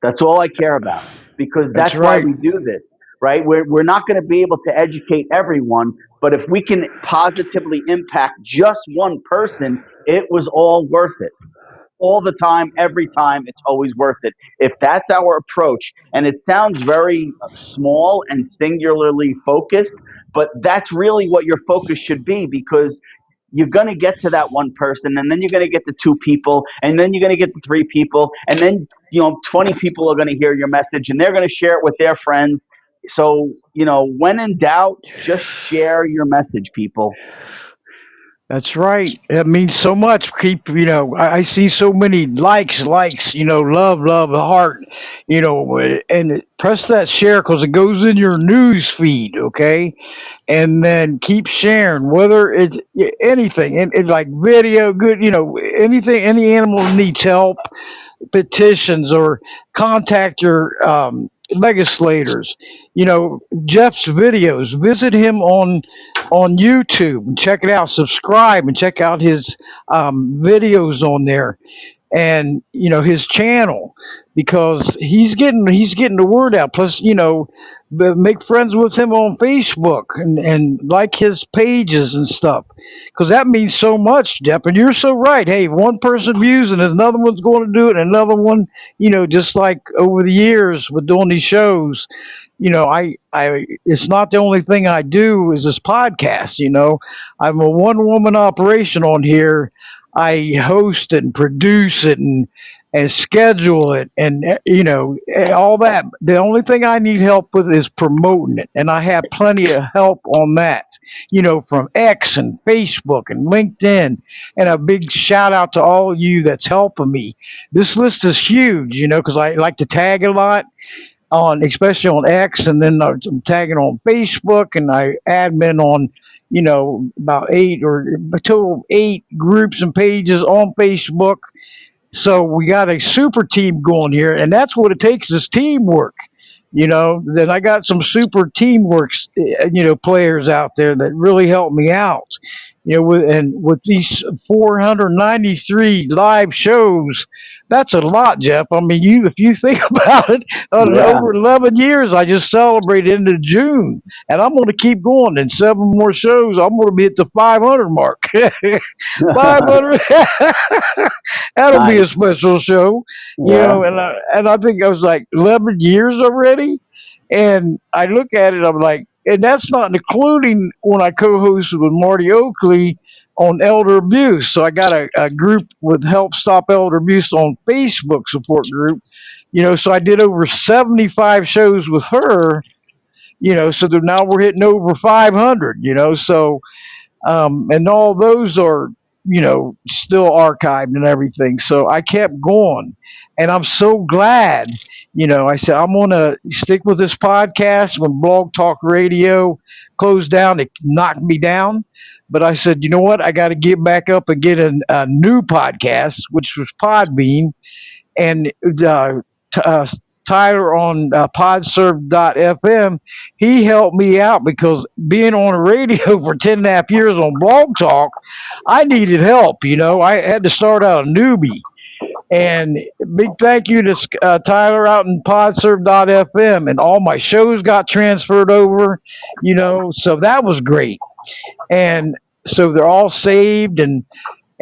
That's all I care about, because That's that's why right. we do this, right? We're not going to be able to educate everyone, but if we can positively impact just one person, it was all worth it. All the time, every time, it's always worth it. If that's our approach, and it sounds very small and singularly focused, but that's really what your focus should be, because you're going to get to that one person, and then you're going to get to two people, and then you're going to get to three people, and then 20 people are going to hear your message, and they're going to share it with their friends. So when in doubt, just share your message, people. That's right. That means so much. Keep, I see so many likes, love, heart, and press that share because it goes in your news feed, okay? And then keep sharing, whether it's anything, and like video, good, anything, any animal needs help, petitions, or contact your legislators. Jeff's videos. Visit him on YouTube and check it out. Subscribe and check out his videos on there, and his channel, because he's getting the word out. Plus, make friends with him on Facebook, and like his pages and stuff, because that means so much, Jeff. And you're so right. Hey, one person views and another one's going to do it, and another one, just like over the years with doing these shows, I it's not the only thing I do is this podcast. I'm a one woman operation on here. I host and produce it, and schedule it, and and all that. The only thing I need help with is promoting it, and I have plenty of help on that. From X and Facebook and LinkedIn, and a big shout out to all of you that's helping me. This list is huge, because I like to tag a lot on, especially on X, and then I'm tagging on Facebook, and I admin on, about eight, or a total of 8 groups and pages on Facebook. So we got a super team going here, and that's what it takes is teamwork. Then I got some super teamwork, players out there that really help me out. With these 493 live shows, that's a lot, Jeff. I mean, if you think about it, Yeah. over 11 years, I just celebrated into June, and I'm going to keep going. In 7 more shows, I'm going to be at the 500 mark. 500. That'll be a Nice. special show, Yeah. and I think I was like 11 years already, and I look at it, I'm like, and that's not including when I co-hosted with Marty Oakley on elder abuse. So I got a group with Help Stop Elder Abuse on Facebook support group. So I did over 75 shows with her. So now we're hitting over 500. So and all those are still archived and everything. So I kept going, and I'm so glad. I said I'm gonna stick with this podcast. When Blog Talk Radio closed down, it knocked me down. But I said, you know what? I got to get back up and get a new podcast, which was Podbean, and t- uh, Tyler on podserve.fm, he helped me out because being on the radio for 10.5 years on Blog Talk, I needed help. I had to start out a newbie. And big thank you to Tyler out in podserve.fm, and all my shows got transferred over, so that was great. And so they're all saved, and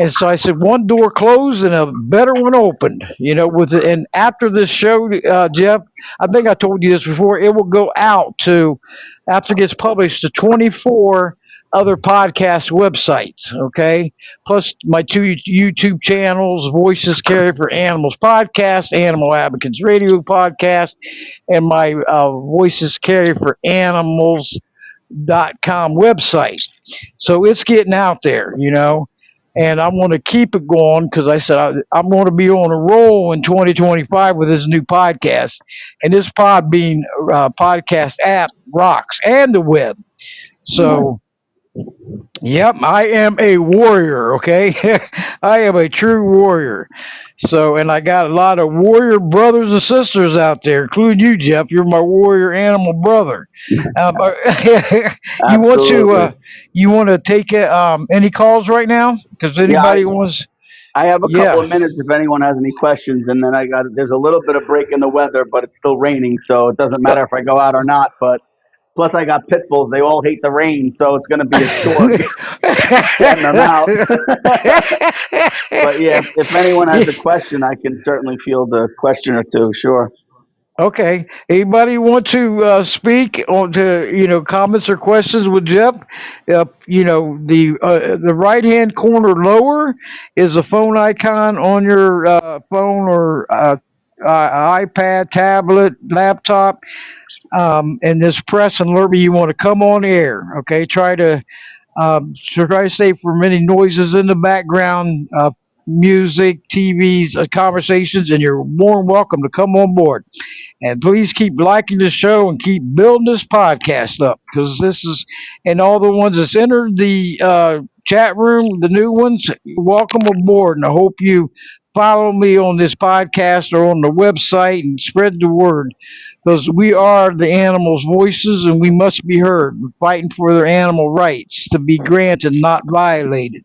so I said, one door closed and a better one opened. And after this show, Jeff, I think I told you this before. It will go out to, after it gets published, to 24 other podcast websites. Okay, plus my 2 YouTube channels: Voices Care for Animals podcast, Animal Advocates Radio podcast, and my Voices Care for Animals.com website. So it's getting out there, and I'm going to keep it going because I said I'm going to be on a roll in 2025 with this new podcast. And this Podbean podcast app rocks, and the web. Nice. So Yep, I am a warrior, okay? I am a true warrior. So, and I got a lot of warrior brothers and sisters out there, including you, Jeff. You're my warrior animal brother. Um, you want to Absolutely. take any calls right now? Because Yeah, anybody wants, I have a couple yeah. of minutes if anyone has any questions, and then there's a little bit of break in the weather, but it's still raining, so it doesn't matter if I go out or not. But plus, I got pit bulls; they all hate the rain, so it's going to be a chore getting them out. But yeah, if anyone has a question, I can certainly field a question or two. Sure. Okay. Anybody want to speak on to comments or questions with Jeff? The right hand corner lower is a phone icon on your phone or iPad, tablet, laptop, and just press and alert me you want to come on air. Okay. Try to save from any noises in the background. Music, TVs, conversations, and you're more than welcome to come on board. And please keep liking the show and keep building this podcast up because this is, and all the ones that's entered the chat room, the new ones, welcome aboard. And I hope you follow me on this podcast or on the website and spread the word because we are the animals' voices and we must be heard. We're fighting for their animal rights to be granted, not violated,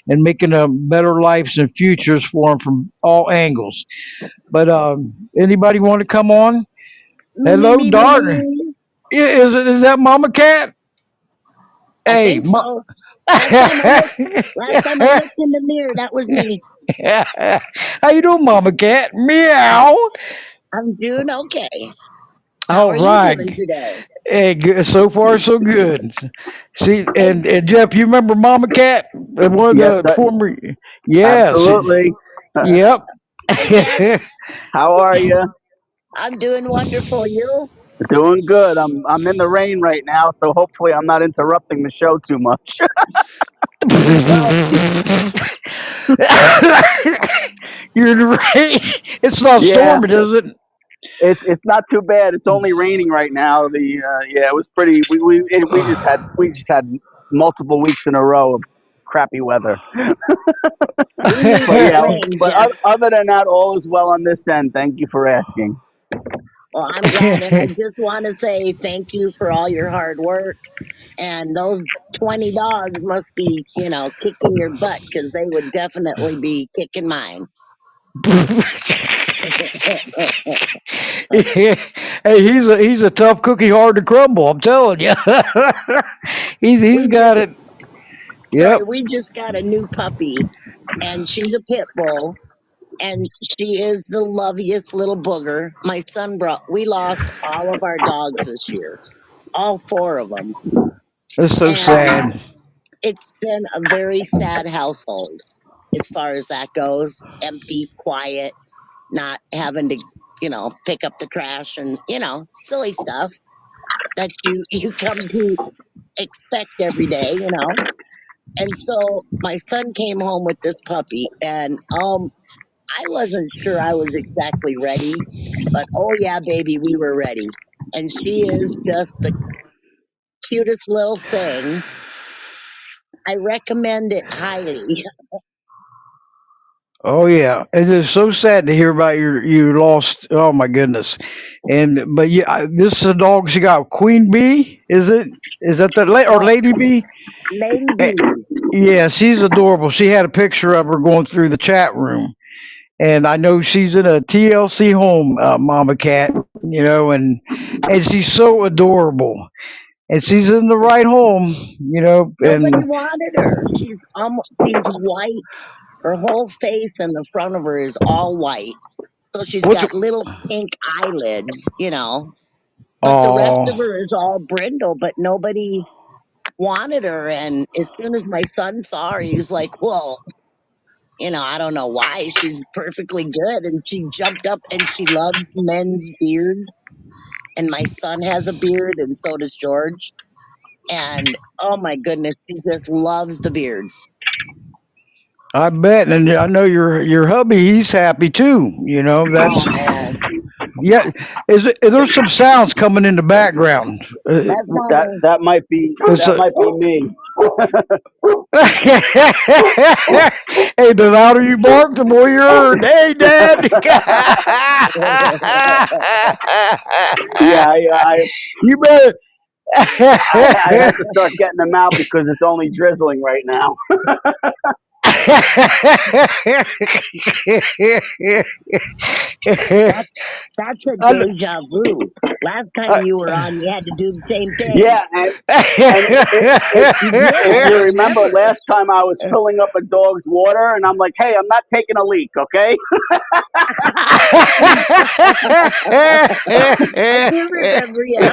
and making a better lives and futures for them from all angles. But anybody want to come on? Me, me, Hello, me, me, daughter. me. Is that Mama Cat? I Hey, think so. Last time I looked in the mirror, that was me. how you doing, Mama Cat? Meow. I'm doing okay. How All are you right. doing today? Hey, good. So far so good. See, Hey, and Jeff, you remember Mama Cat, one Yes, of the former? Yes. absolutely. Yep. hey, Cats. How are you? I'm doing wonderful. You? Doing good. I'm in the rain right now, so hopefully I'm not interrupting the show too much. Well, You're in the rain. It's not Yeah, storming, is it? it's not too bad. It's only raining right now. The Yeah, it was pretty. We just had multiple weeks in a row of crappy weather. we need But that yeah, rain, but Jeff. other than that, all is well on this end. Thank you for asking. Well, I'm glad, and I just want to say thank you for all your hard work. And those 20 dogs must be, kicking your butt because they would definitely be kicking mine. Hey, he's a tough cookie, hard to crumble. I'm telling you, he's We got just, it. sorry, Yep. we just got a new puppy, and she's a pit bull, and she is the loveliest little booger. My son we lost all of our dogs this year, all four of them. That's so And sad. it's been a very sad household as far as that goes. Empty, quiet, not having to, pick up the trash and, silly stuff that you come to expect every day, And so my son came home with this puppy, and I wasn't sure I was exactly ready, but oh yeah, baby, we were ready. And she is just the cutest little thing. I recommend it highly. Oh yeah, it is so sad to hear about you lost. Oh my goodness, and but yeah, this is a dog she got. Queen Bee, is it? Is that or Oh, Lady Bee? Lady Eh, B. Yeah, she's adorable. She had a picture of her going through the chat room, and I know she's in a TLC home, Mama Cat. And she's so adorable, and she's in the right home. Nobody And wanted her. She's white. Her whole face and the front of her is all white. So she's what's got little pink eyelids, But the rest of oh her is all brindle, but nobody wanted her. And as soon as my son saw her, he was like, well, I don't know why. She's perfectly good. And she jumped up and she loves men's beards. And my son has a beard, and so does George. And oh my goodness, she just loves the beards. I bet, and I know your hubby. He's happy too. That's Oh, Yeah, is there some sounds coming in the background? That's not That me. that might be It's that a, might be me. hey, the louder you bark, the more you earn. Hey, Dad. Yeah, You better. I have to start getting them out because it's only drizzling right now. That that's a I, deja vu. Last time I, you were on, you had to do the same thing. Yeah, and You if did. you remember last time I was filling up a dog's water, and I'm like, hey, I'm not taking a leak, okay? I do remember you.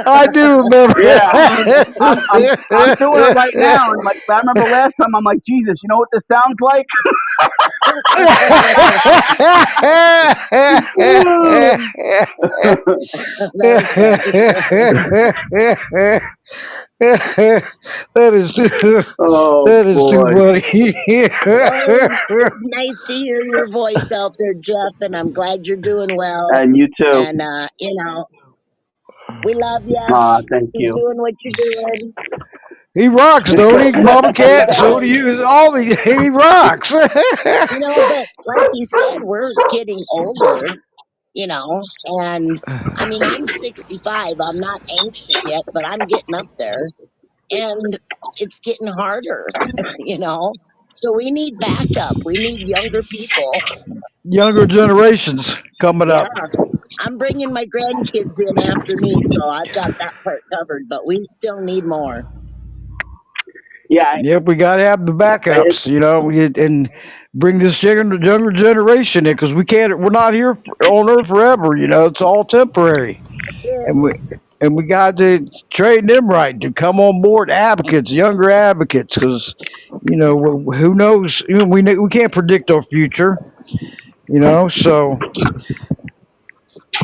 I do remember. Yeah, I'm doing it right now, and like I remember last time, I'm like, Jesus, you know what this sounds like? That's funny. That is too. Oh That is too boy, Well, it's nice to hear your voice out there, Jeff, and I'm glad you're doing well. and you too. And we love you. Thank Keep you. doing what you're doing. He rocks, don't he, Mama He Cat? So do does. you. All the he rocks. But like you said, we're getting older. And I mean, I'm 65. I'm not ancient yet, but I'm getting up there, and it's getting harder. you know. So we need backup. We need younger people. Younger generations coming Yeah. up. I'm bringing my grandkids in after me, so I've got that part covered, but we still need more. Yeah, Yep, we got to have the it, backups, and bring this younger generation in because we can't. We're not here on Earth forever. It's all temporary, and we and we got to train them right to come on board advocates, younger advocates, because who knows? We can't predict our future. So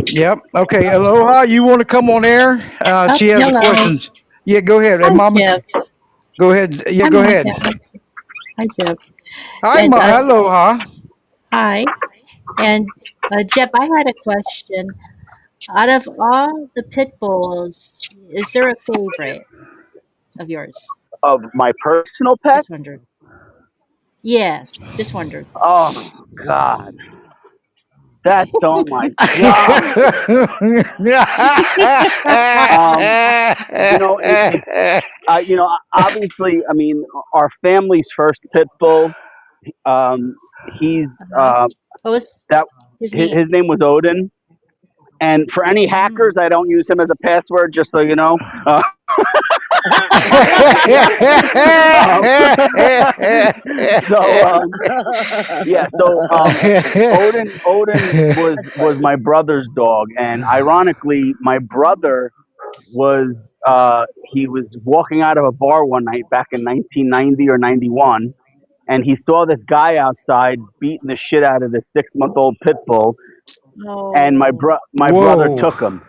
yep. Okay, Aloha, you want to come on air? Oh, She has a hello. question. Yeah, go ahead. And Hi, Mama, Jeff. go ahead. Yeah, Hi, go Mama ahead. Cat. Hi, Jeff. Hi, And Aloha. hi. And Jeff, I had a question. Out of all the pit bulls, is there a favorite of yours? of my personal pet. Just wondered. Yes, just wondered. Oh God, that's oh my God. Um, it obviously, I mean, our family's first pit bull. He's Uh-huh. What was that his name? his name was Odin. And for any hackers, Mm. I don't use him as a password, just so you know. Um, so yeah, so Odin was my brother's dog, and ironically, my brother was he was walking out of a bar one night back in 1990 or 91, and he saw this guy outside beating the shit out of this 6 month old pit bull, and Oh. my brother Whoa. took him.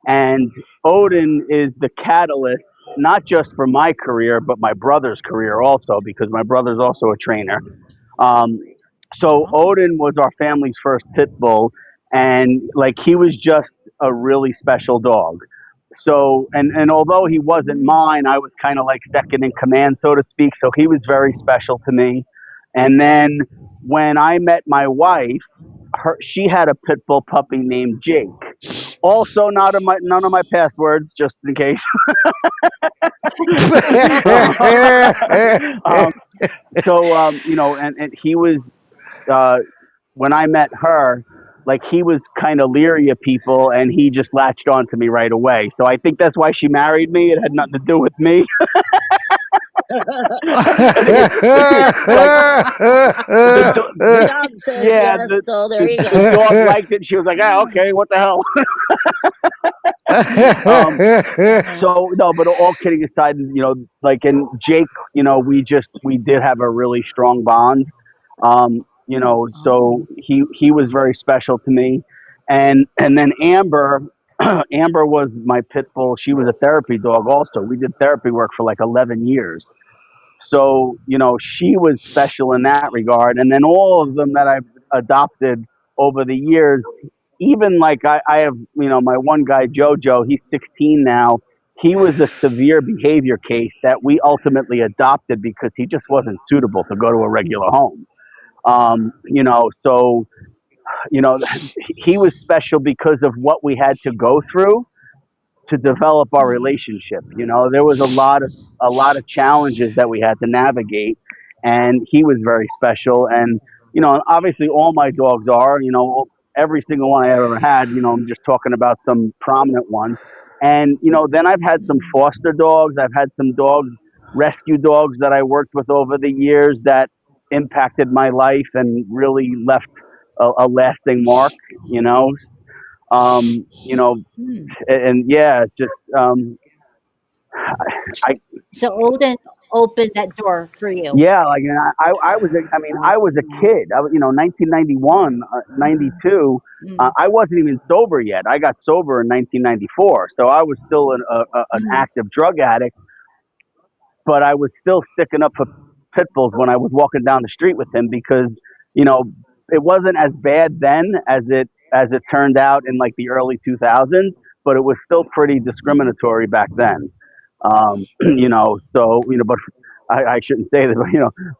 And Odin is the catalyst, not just for my career, but my brother's career also, because my brother's also a trainer. Um, so Oh. Odin was our family's first pit bull, and like he was just a really special dog. So and although he wasn't Mm. mine, I was kind of like second in command, so to speak. So he was very special to me. And then when I met my wife, she had a pit bull puppy named Jake. Also, not in my none of my passwords, just in case. um, and he was uh, when I met her, like he was kind of leery of people, and he just latched on to me right away. So I think that's why she married me. It had nothing to do with me. Like the The dog says yeah, yes, so there you the go. dog liked it. She was like, ah, okay, what the hell. um, Nice. so no, but all kidding aside, like in Jake, we did have a really strong bond. So Oh. he was very special to me, and then Amber, Amber was my pit bull. She was a therapy dog also. We did therapy work for like 11 years. So she was special in that regard. And then all of them that I've adopted over the years, even like I have, my one guy Jojo, he's 16 now. He was a severe behavior case that we ultimately adopted because he just wasn't suitable to go to a regular home. So you know he was special because of what we had to go through to develop our Mm, relationship. There was a lot of challenges that we had to navigate, and he was very special. And obviously, all my dogs are. Every single one I ever had. I'm just talking about some prominent ones. And then I've had some mm, foster dogs. I've had some dogs, rescue dogs that I worked with over the years that impacted my life and really left a lasting mark. You know, um, you know, mm. and yeah, just I So Odin opened that door for you. yeah, like I was I It's mean I was a awesome. kid. 1991, 92. Mm, I wasn't even sober yet. I got sober in 1994, so I was still an mm, active drug addict, but I was still sticking up for pit bulls when I was walking down the street with him because you know it wasn't as bad then as it turned out in like the early 2000s, but it was still pretty mm. discriminatory back then. But I shouldn't say this, but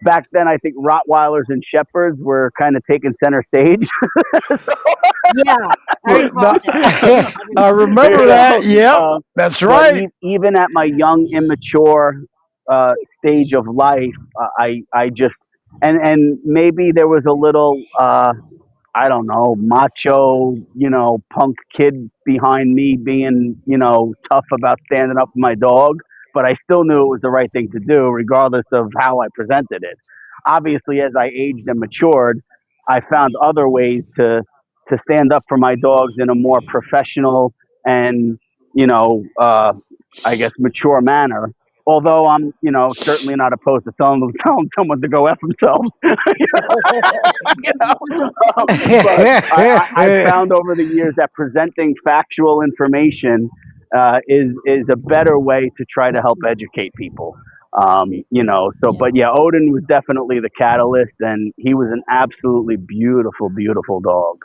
back then I think Rottweilers and Shepherds were kind of taking center stage. Yeah, I recall Not- that. I I remember that. remember you that. know, Yep, uh, that's but right. even at my young, immature uh, stage of life, I just and maybe there was a little I don't know, macho, punk kid behind me being, tough about standing up for my dog, but I still knew it was the right thing to do, regardless of how I presented it. Obviously, as I aged and matured, I found other ways to stand up for my dogs in a more professional and, you know, uh, I guess, mature manner. Although I'm, certainly not opposed to telling someone to go f themselves. you know, but I've found over the years that presenting factual information is a better way to try to help educate people. But Yes. yeah, Odin was definitely the catalyst, and he was an absolutely beautiful, beautiful dog.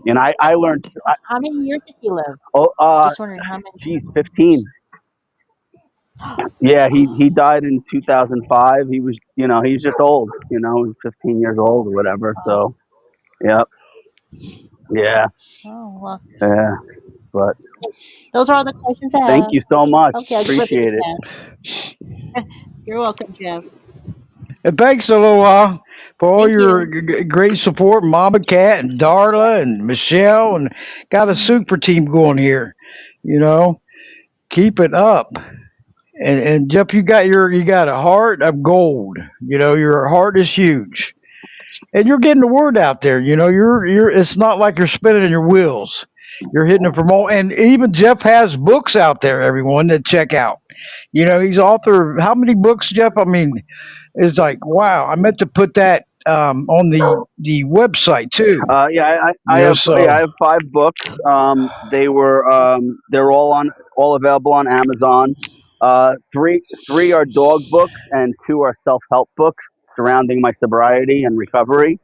And I learned, How many years did he live? oh, Just wondering how many. geez, 15. Yeah, he died in 2005. He was, he's just old, he's 15 years old or whatever. Oh, So, yeah, yeah, oh well. yeah. But Those are all the questions I thank have. you so much. Okay, I'll give everybody Appreciate a it. chance. You're welcome, Jeff. And thanks, Aloha, for all Thank your you. great support, Mama Cat and Darla and Michelle, and got a Mm, super team going here. You know, keep it up. And Jeff, you got a heart of gold. Your heart is huge, and you're getting the word out there. You're. It's not like you're spinning your wheels. You're hitting it from all. And even Jeff has books out there. Everyone that check out. He's author of how many books, Jeff? I mean, it's like wow. I meant to put that on the website too. Yeah, So I have 5 books. They're all available on Amazon. Three are dog books, and 2 are self help books surrounding my sobriety and recovery.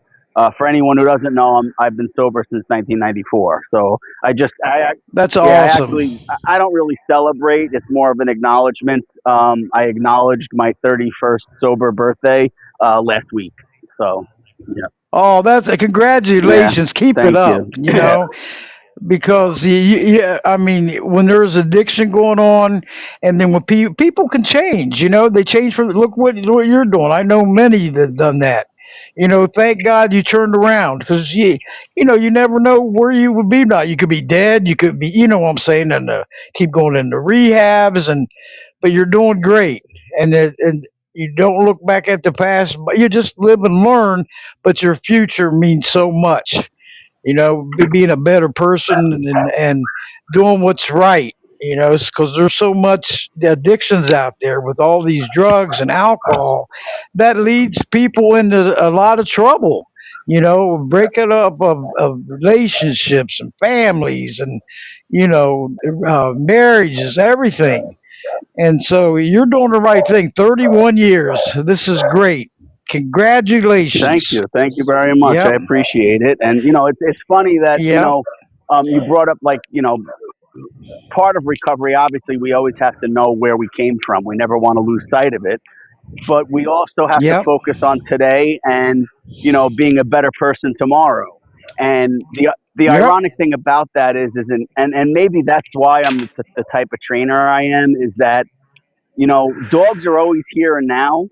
For anyone who doesn't know, I've been sober since 1994. So that's yeah, awesome. I don't really celebrate. It's more of an acknowledgement. I acknowledged my 31st sober birthday last week. So yeah, Oh, that's yeah. congratulations. Keep it Thank up. you. Because yeah, I mean, when there's addiction going on, and then when people can change, they change for look what you're doing. I know many that done that. Thank God you turned around because you never know where you would be. Now you could be dead, you could be, what I'm saying, and keep going into rehabs, but you're doing great, and you don't look back at the past, but you just live and learn. But your future means so much, being a better person and doing what's right, because there's so much addictions out there with all these drugs and alcohol that leads people into a lot of trouble, breaking up of relationships and families and, marriages, everything. And so you're doing the right thing. 31 years. This is great. Congratulations. Thank you very much. I Yep. appreciate it. And it's funny that Yep. you brought up, like, part of recovery. Obviously, we always have to know where we came from. We never want to lose sight of it, but we also have to Yep. focus on today and being a better person tomorrow. And the Yep. ironic thing about that and maybe that's why I'm the type of trainer I am, is that dogs are always here and now.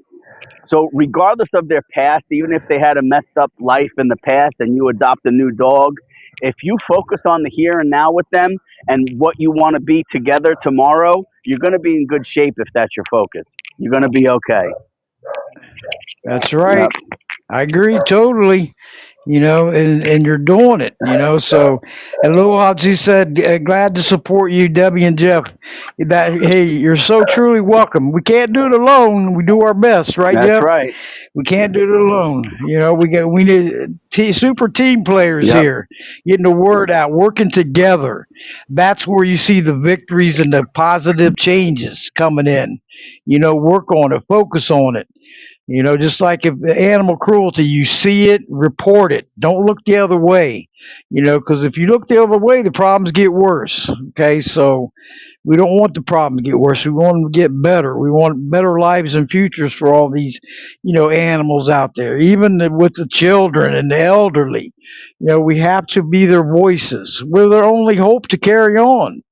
So regardless of their past, even if they had a messed up life in the past and you adopt a new dog, if you focus on the here and now with them and what you want to be together tomorrow, you're going to be in good shape. If that's your focus, you're going to be okay. That's right. Yep. I agree totally. And you're doing it. So, and Lil Hodgie said, glad to support you, Debbie and Jeff. That hey, you're so truly welcome. We can't do it alone. We do our best, right, That's Jeff? right. We can't do it alone. We need super team players Yep. here, getting the word out, working together. That's where you see the victories and the positive changes coming in. Work on it, focus on it. Just like if animal cruelty, you see it, report it. Don't look the other way. Because if you look the other way, the problems get worse. Okay, so we don't want the problem to get worse. We want them to get better. We want better lives and futures for all these, animals out there, even with the children and the elderly. We have to be their voices. We're their only hope to carry on.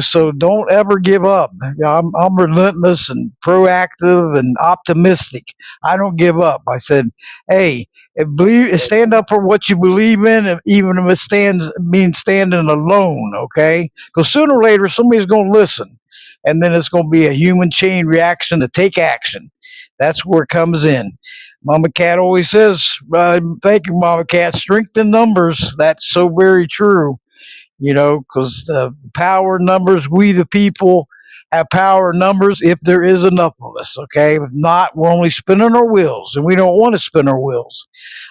So don't ever give up. I'm relentless and proactive and optimistic. I don't give up. I said, hey, stand up for what you believe in, even if it means standing alone. Okay, because sooner or later somebody's going to listen, and then it's going to be a human chain reaction to take action. That's where it comes in. Mama Cat always says, "Thank you, Mama Cat. Strength in numbers." That's so very true. Because the power numbers, we the people have power numbers if there is enough of us, okay? If not, we're only spinning our wheels, and we don't want to spin our wheels.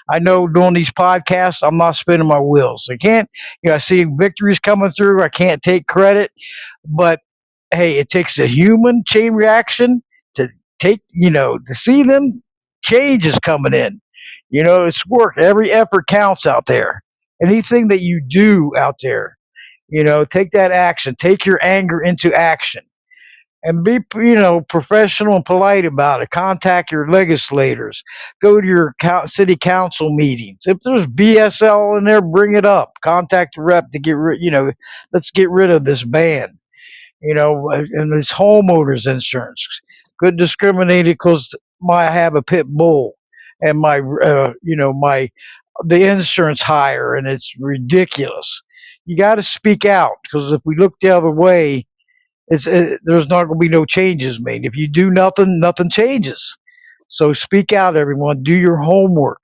I know doing these podcasts, I'm not spinning my wheels. I can't, I see victories coming through. I can't take credit, but hey, it takes a human chain reaction to to see them changes coming in. It's work. Every effort counts out there. Anything that you do out there, take that action. Take your anger into action and be, professional and polite about it. Contact your legislators. Go to your city council meetings. If there's BSL in there, bring it up. Contact the rep to get rid. Let's get rid of this ban. And this homeowners insurance. Couldn't discriminate it because I have a pit bull and my the insurance higher, and it's ridiculous. You got to speak out because if we look the other way, there's not going to be no changes made. If you do nothing, nothing changes. So speak out, everyone. Do your homework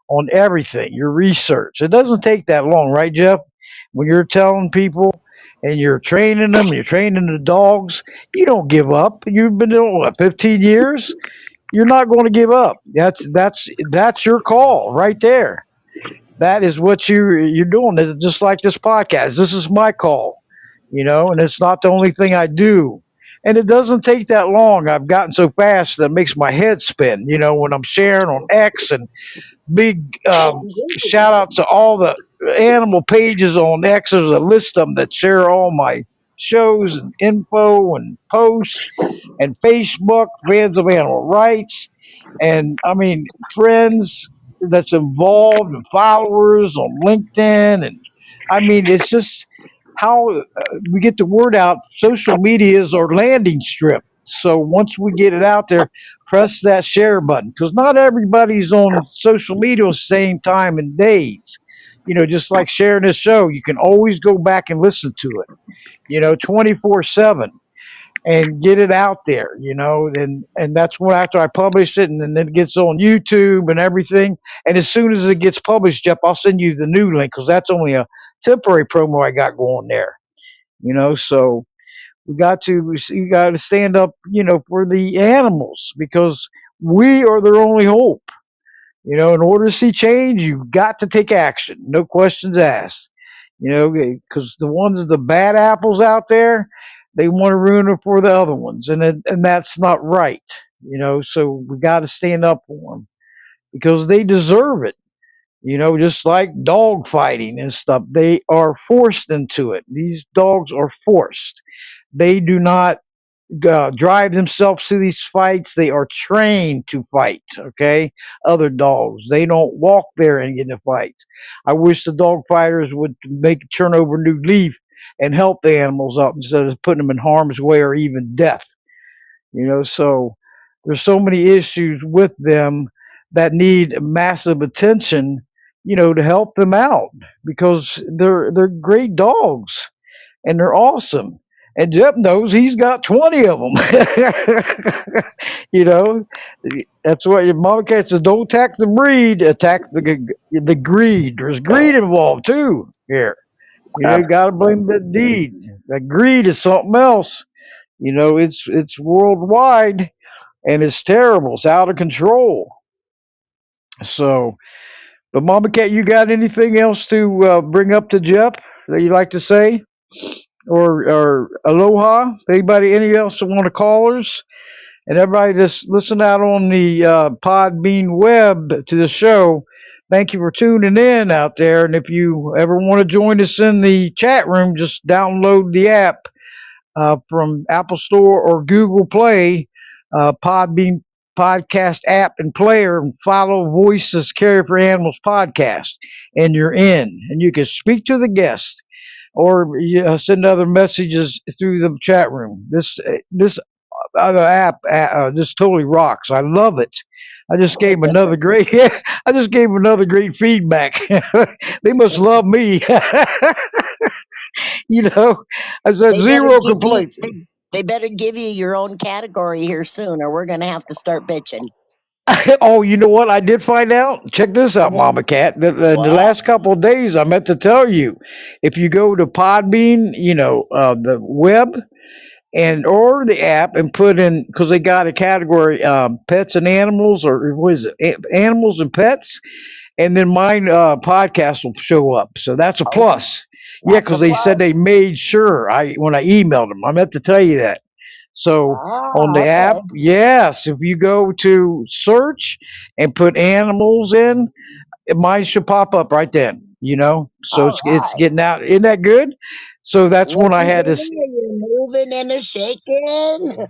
on everything, your research. It doesn't take that long, right, Jeff? When you're telling people and you're training them, you're training the dogs, you don't give up. You've been doing what, 15 years? You're not going to give up. That's your call right there. That is what you're doing. It's just like this podcast. This is my call, and it's not the only thing I do. And it doesn't take that long. I've gotten so fast that it makes my head spin. When I'm sharing on X, and big shout out to all the animal pages on X. There's a list of them that share all my shows and info and posts, and Facebook, fans of animal rights, and I mean friends that's involved and followers on LinkedIn, and I mean it's just how we get the word out. Social media is our landing strip. So once we get it out there, press that share button because not everybody's on social media at the same time and days. Just like sharing this show, you can always go back and listen to it. 24/7 and get it out there, and that's when after I publish it, and then it gets on YouTube and everything. And as soon as it gets published, Jeff, I'll send you the new link because that's only a temporary promo I got going there. So we got to stand up, for the animals because we are their only hope. In order to see change, you've got to take action. No questions asked. Because the bad apples out there, they want to ruin it for the other ones, and that's not right. So we got to stand up for them. because they deserve it. Just like dog fighting and stuff, they are forced into it. These dogs are forced. They do not drive themselves to these fights. They are trained to fight. Okay, other dogs. They don't walk there and get in a fight. I wish the dog fighters would make turn over a new leaf and help the animals up instead of putting them in harm's way or even death. So there's so many issues with them that need massive attention. To help them out because they're great dogs and they're awesome. And Jeff knows he's got 20 of them. you know, that's what your mama cat says. Don't attack the breed, attack the greed. There's greed involved too here. You got to blame the deed. That greed is something else. It's worldwide and it's terrible. It's out of control. So, but Mama Cat, you got anything else to bring up to Jeff that you'd like to say? Or aloha? Anybody, any else that want to call us? And everybody that's listen out on the Podbean web to the show, thank you for tuning in out there. And if you ever want to join us in the chat room, just download the app from Apple Store or Google Play, Podbean podcast app and player, and follow Voices Care for Animals podcast, and you're in. And you can speak to the guest or send other messages through the chat room. This other app just totally rocks. I love it. I just gave him another great. I just gave him another great feedback. They must love me. you know, I said They better zero give you complaints. they better give you your own category here soon, or we're gonna have to start bitching. Oh, you know what? I did find out. Check this out, Mama Cat. In the What? last couple of days, I meant to tell you, if you go to Podbean, the web and or the app, and put in because they got a category, pets and animals, or what is it, animals and pets, and then mine podcast will show up. So that's a Oh, plus. Yeah, that's a because they said plus. they made sure I when I emailed them, I meant to tell you that. So on Ah, the app, okay. yes, if you go to search and put animals in, mine should pop up right then. So All it's right. getting out. Isn't that good? So that's when I Looky had there, this. you're moving and a shaking.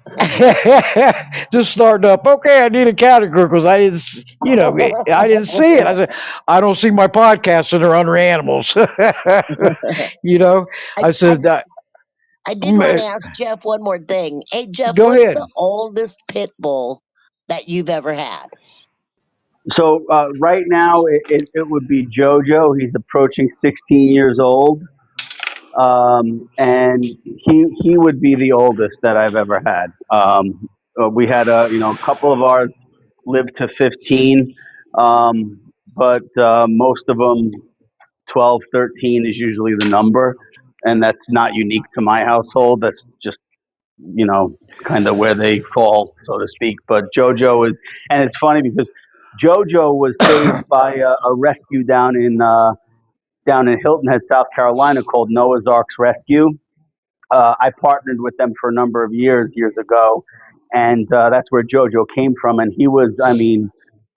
Just starting up. Okay, I need a category because I didn't see it. I said, I don't see my podcast and they're under animals. you know, I, I I said, I did want "Mm, to ask Jeff one more thing. Hey Jeff, go what's ahead. the oldest pit bull that you've ever had? So right now it would be JoJo. He's approaching 16 years old, and he would be the oldest that I've ever had. We had a couple of ours lived to 15, but most of them 12, 13 is usually the number, and that's not unique to my household. That's just you know kind of where they fall, so to speak. But JoJo is, and it's funny because JoJo was saved by a rescue down in Hilton Head, South Carolina, called Noah's Ark's Rescue. I partnered with them for a number of years ago, and that's where JoJo came from. And he was, I mean,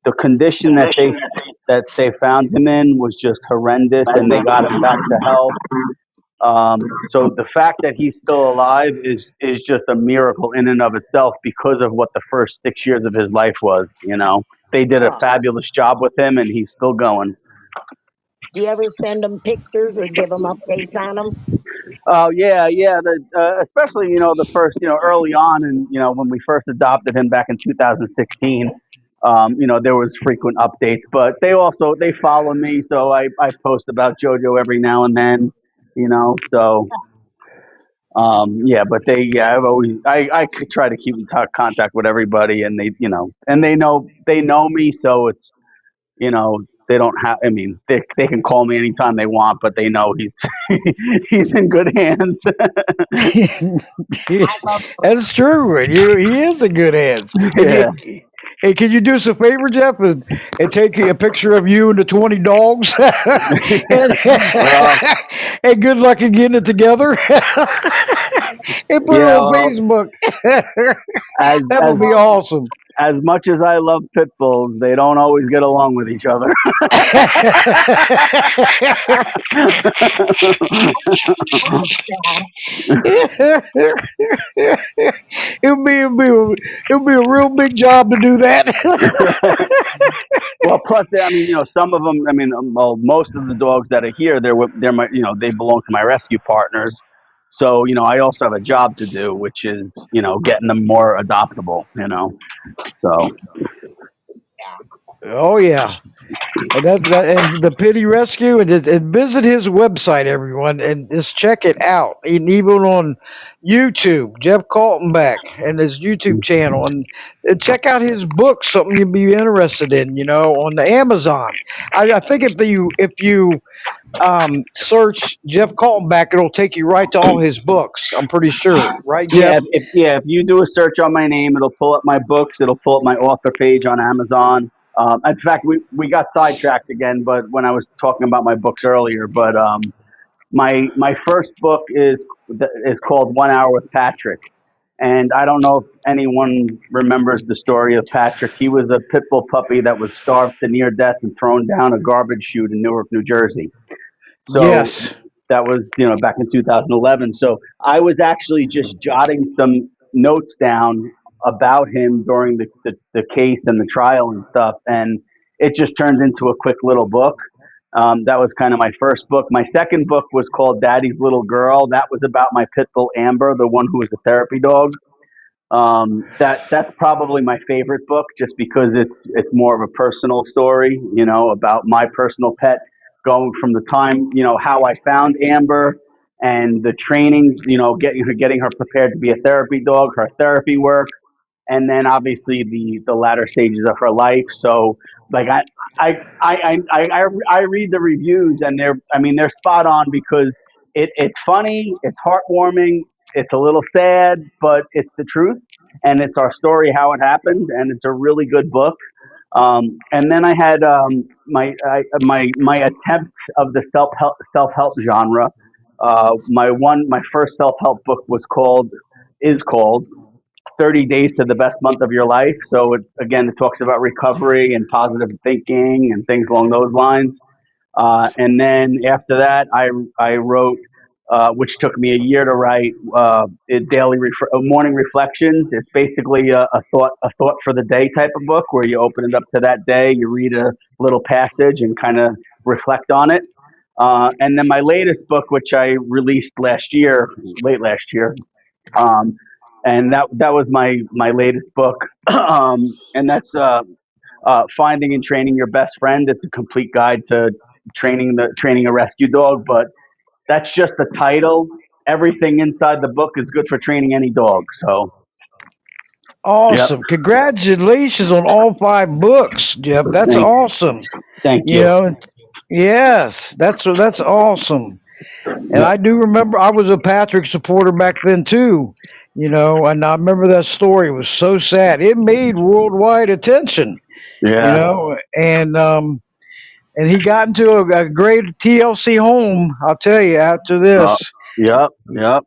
the condition that they found him in was just horrendous, and they got him back to health. So the fact that he's still alive is just a miracle in and of itself because of what the first 6 years of his life was. They did a Oh, fabulous job with him, and he's still going. do you ever send them pictures or give them updates on them? Oh yeah, yeah. Especially the first early on, and when we first adopted him back in 2016. There was frequent updates, but they follow me, so I post about JoJo every now and then. So yeah, but I've always I try to keep in contact with everybody, and they know me, so it's they don't have. I mean, they can call me anytime they want, but they know he's he's in good hands. I love That's true. And he is in good hands. And Yeah. hey, can you do us a favor, Jeff, and take a picture of you and the 20 dogs? and, Well, and good luck in getting it together. and put it yeah. on Facebook. As that as would be awesome. as much as I love pit bulls, they don't always get along with each other. It'll be a real big job to do that. Well, plus, I mean, some of them. I mean, well, most of the dogs that are here, they're my, they belong to my rescue partners. So, I also have a job to do, which is, getting them more adoptable. So Oh yeah. And the Pitty Rescue, and visit his website, everyone, and just check it out. And even on YouTube, Jeff Coltenback and his YouTube channel, and check out his book, something you'd be interested in. On the Amazon. I think if you search Jeff Coltenback, it'll take you right to all his books. I'm pretty sure, right, yeah, Jeff? if you do a search on my name, it'll pull up my books. It'll pull up my author page on Amazon. In fact, we got sidetracked again, but when I was talking about my books earlier, but my first book is called 1 Hour with Patrick, and I don't know if anyone remembers the story of Patrick. He was a pit bull puppy that was starved to near death and thrown down a garbage chute in Newark, New Jersey. So Yes. that was, back in 2011. So I was actually just jotting some notes down about him during the case and the trial and stuff. And it just turned into a quick little book. That was kind of my first book. My second book was called Daddy's Little Girl. That was about my pit bull Amber, the one who was a therapy dog. That's probably my favorite book, just because it's more of a personal story, about my personal pet, going from the time, how I found Amber and the training, getting her prepared to be a therapy dog, her therapy work, and then obviously the latter stages of her life. So like I read the reviews, and they're spot on, because it's funny, it's heartwarming, it's a little sad, but it's the truth, and it's our story, how it happened, and it's a really good book. And then I had my attempt of the self help genre. My first self help book is called 30 Days to the Best Month of Your Life. So it talks about recovery and positive thinking and things along those lines. And then after that, I wrote, which took me a year to write, morning reflections. It's basically a thought for the day type of book, where you open it up to that day, you read a little passage and kind of reflect on it. And then my latest book, which I released late last year, um, and that was my latest book, and that's Finding and Training Your Best Friend. It's a complete guide to training a rescue dog, but that's just the title. Everything inside the book is good for training any dog. So, yep. Awesome. Congratulations on all five books, Jeff. That's Thank, awesome. thank You you. know, yes, that's awesome. And Yep. I do remember I was a Patrick supporter back then too. And I remember that story. It was so sad. It made worldwide attention. Yeah. And he got into a great TLC home. I'll tell you after Uh, this, yep. Yep.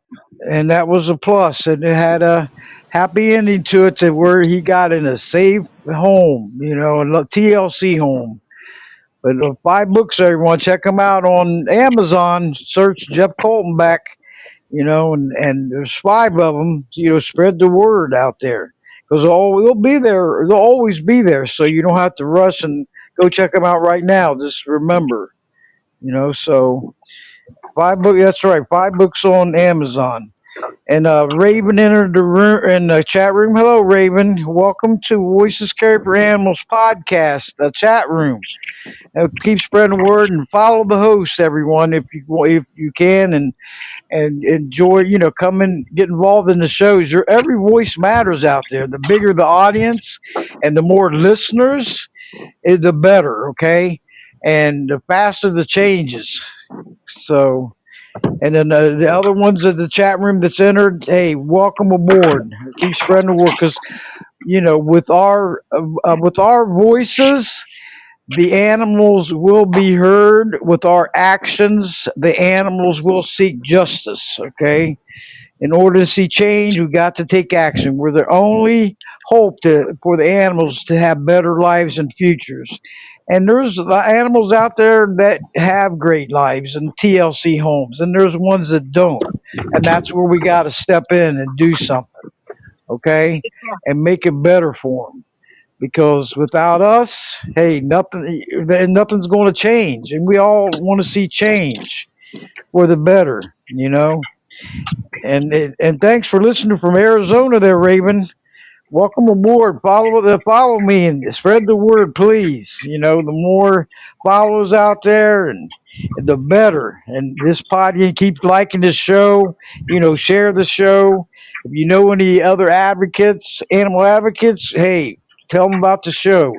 and that was a plus. And it had a happy ending to it, to where he got in a safe home. A TLC home. But the five books, everyone, check them out on Amazon. Search Jeff Coltenback, and there's five of them. Spread the word out there, because they'll be there. They'll always be there, so you don't have to rush and go check them out right now. Just remember, so five books. That's right, five books on Amazon. And Raven entered the room in the chat room. Hello, Raven. Welcome to Voices Carry for Animals podcast, the chat room. Keep spreading the word and follow the host, everyone, if you can, and enjoy. Come and get involved in the shows. Every voice matters out there. The bigger the audience, and the more listeners, the better. Okay, and the faster the changes. So. And then the other ones in the chat room that's entered, hey, welcome aboard. Keep spreading the word, because with our voices, the animals will be heard with our actions. The animals will seek justice. Okay. In order to see change, we got to take action. We're the only hope for the animals to have better lives and futures. And there's the animals out there that have great lives in TLC homes, and there's ones that don't. And that's where we got to step in and do something, okay, and make it better for them. Because without us, hey, nothing's going to change, and we all want to see change for the better, you know. And thanks for listening from Arizona, there, Raven. Welcome aboard. Follow me and spread the word, please. You know, the more followers out there, and the better. And this pod, you keep liking the show. You know, share the show. If you know any other advocates, animal advocates, hey, tell them about the show.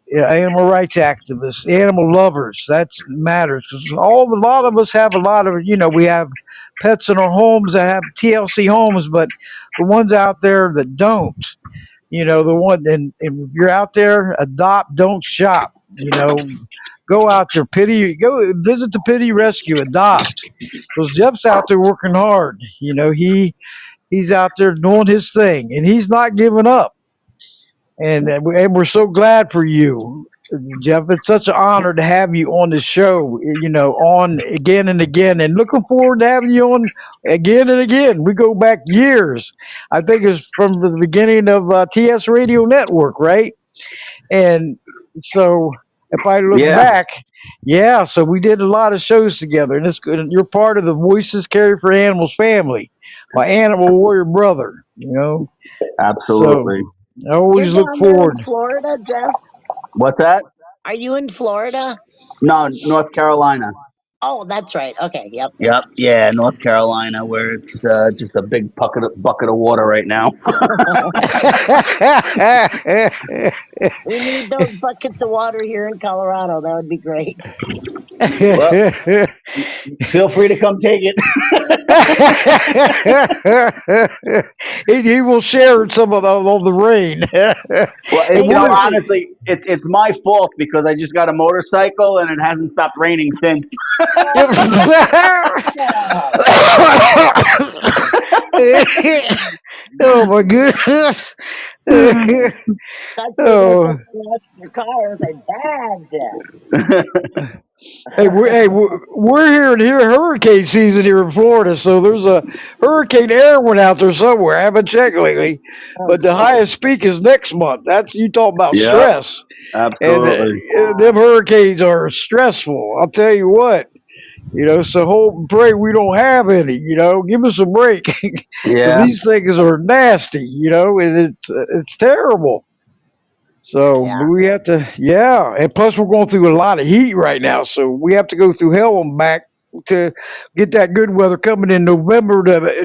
Yeah, animal rights activists, animal lovers. That matters because a lot of us have a lot of, we have pets in our homes that have TLC homes, but the ones out there that don't, the one, and if you're out there, adopt, don't shop. Go out there, go visit the Pitty Rescue, adopt. Because Jeff's out there working hard. He's out there doing his thing, and he's not giving up. And we're so glad for you, Jeff. It's such an honor to have you on the show. On again and again, and looking forward to having you on again and again. We go back years. I think it's from the beginning of TS Radio Network, right? And so, if I look Yeah, back, yeah. So we did a lot of shows together, and it's good. And you're part of the Voices Carry for Animals family, my animal warrior brother. So absolutely. I You're always look down there in forward. Florida, Jeff? What's that? Are you in Florida? No, North Carolina. Oh, that's right. Okay, yep. Yep, yeah, North Carolina, where it's just a big bucket of water right now. We need those buckets of water here in Colorado. That would be great. Well, feel free to come take it. He will share some of the rain. Well, And we're Exactly. honestly, it's my fault because I just got a motorcycle and it hasn't stopped raining since. oh my goodness. Thought you were going to say oh. wash your car. I was like, bad, Jeff. We're here hurricane season here in Florida, so there's a hurricane air one out there somewhere. I haven't checked lately, Oh, but the geez. highest peak is next month. That's you talk about Yep, stress, and absolutely. them hurricanes are stressful. I'll tell you what. So hope and pray we don't have any. Give us a break, because Yeah, these things are nasty. And it's terrible. So Yeah. we have to, yeah, and plus we're going through a lot of heat right now, so we have to go through hell and back to get that good weather coming in November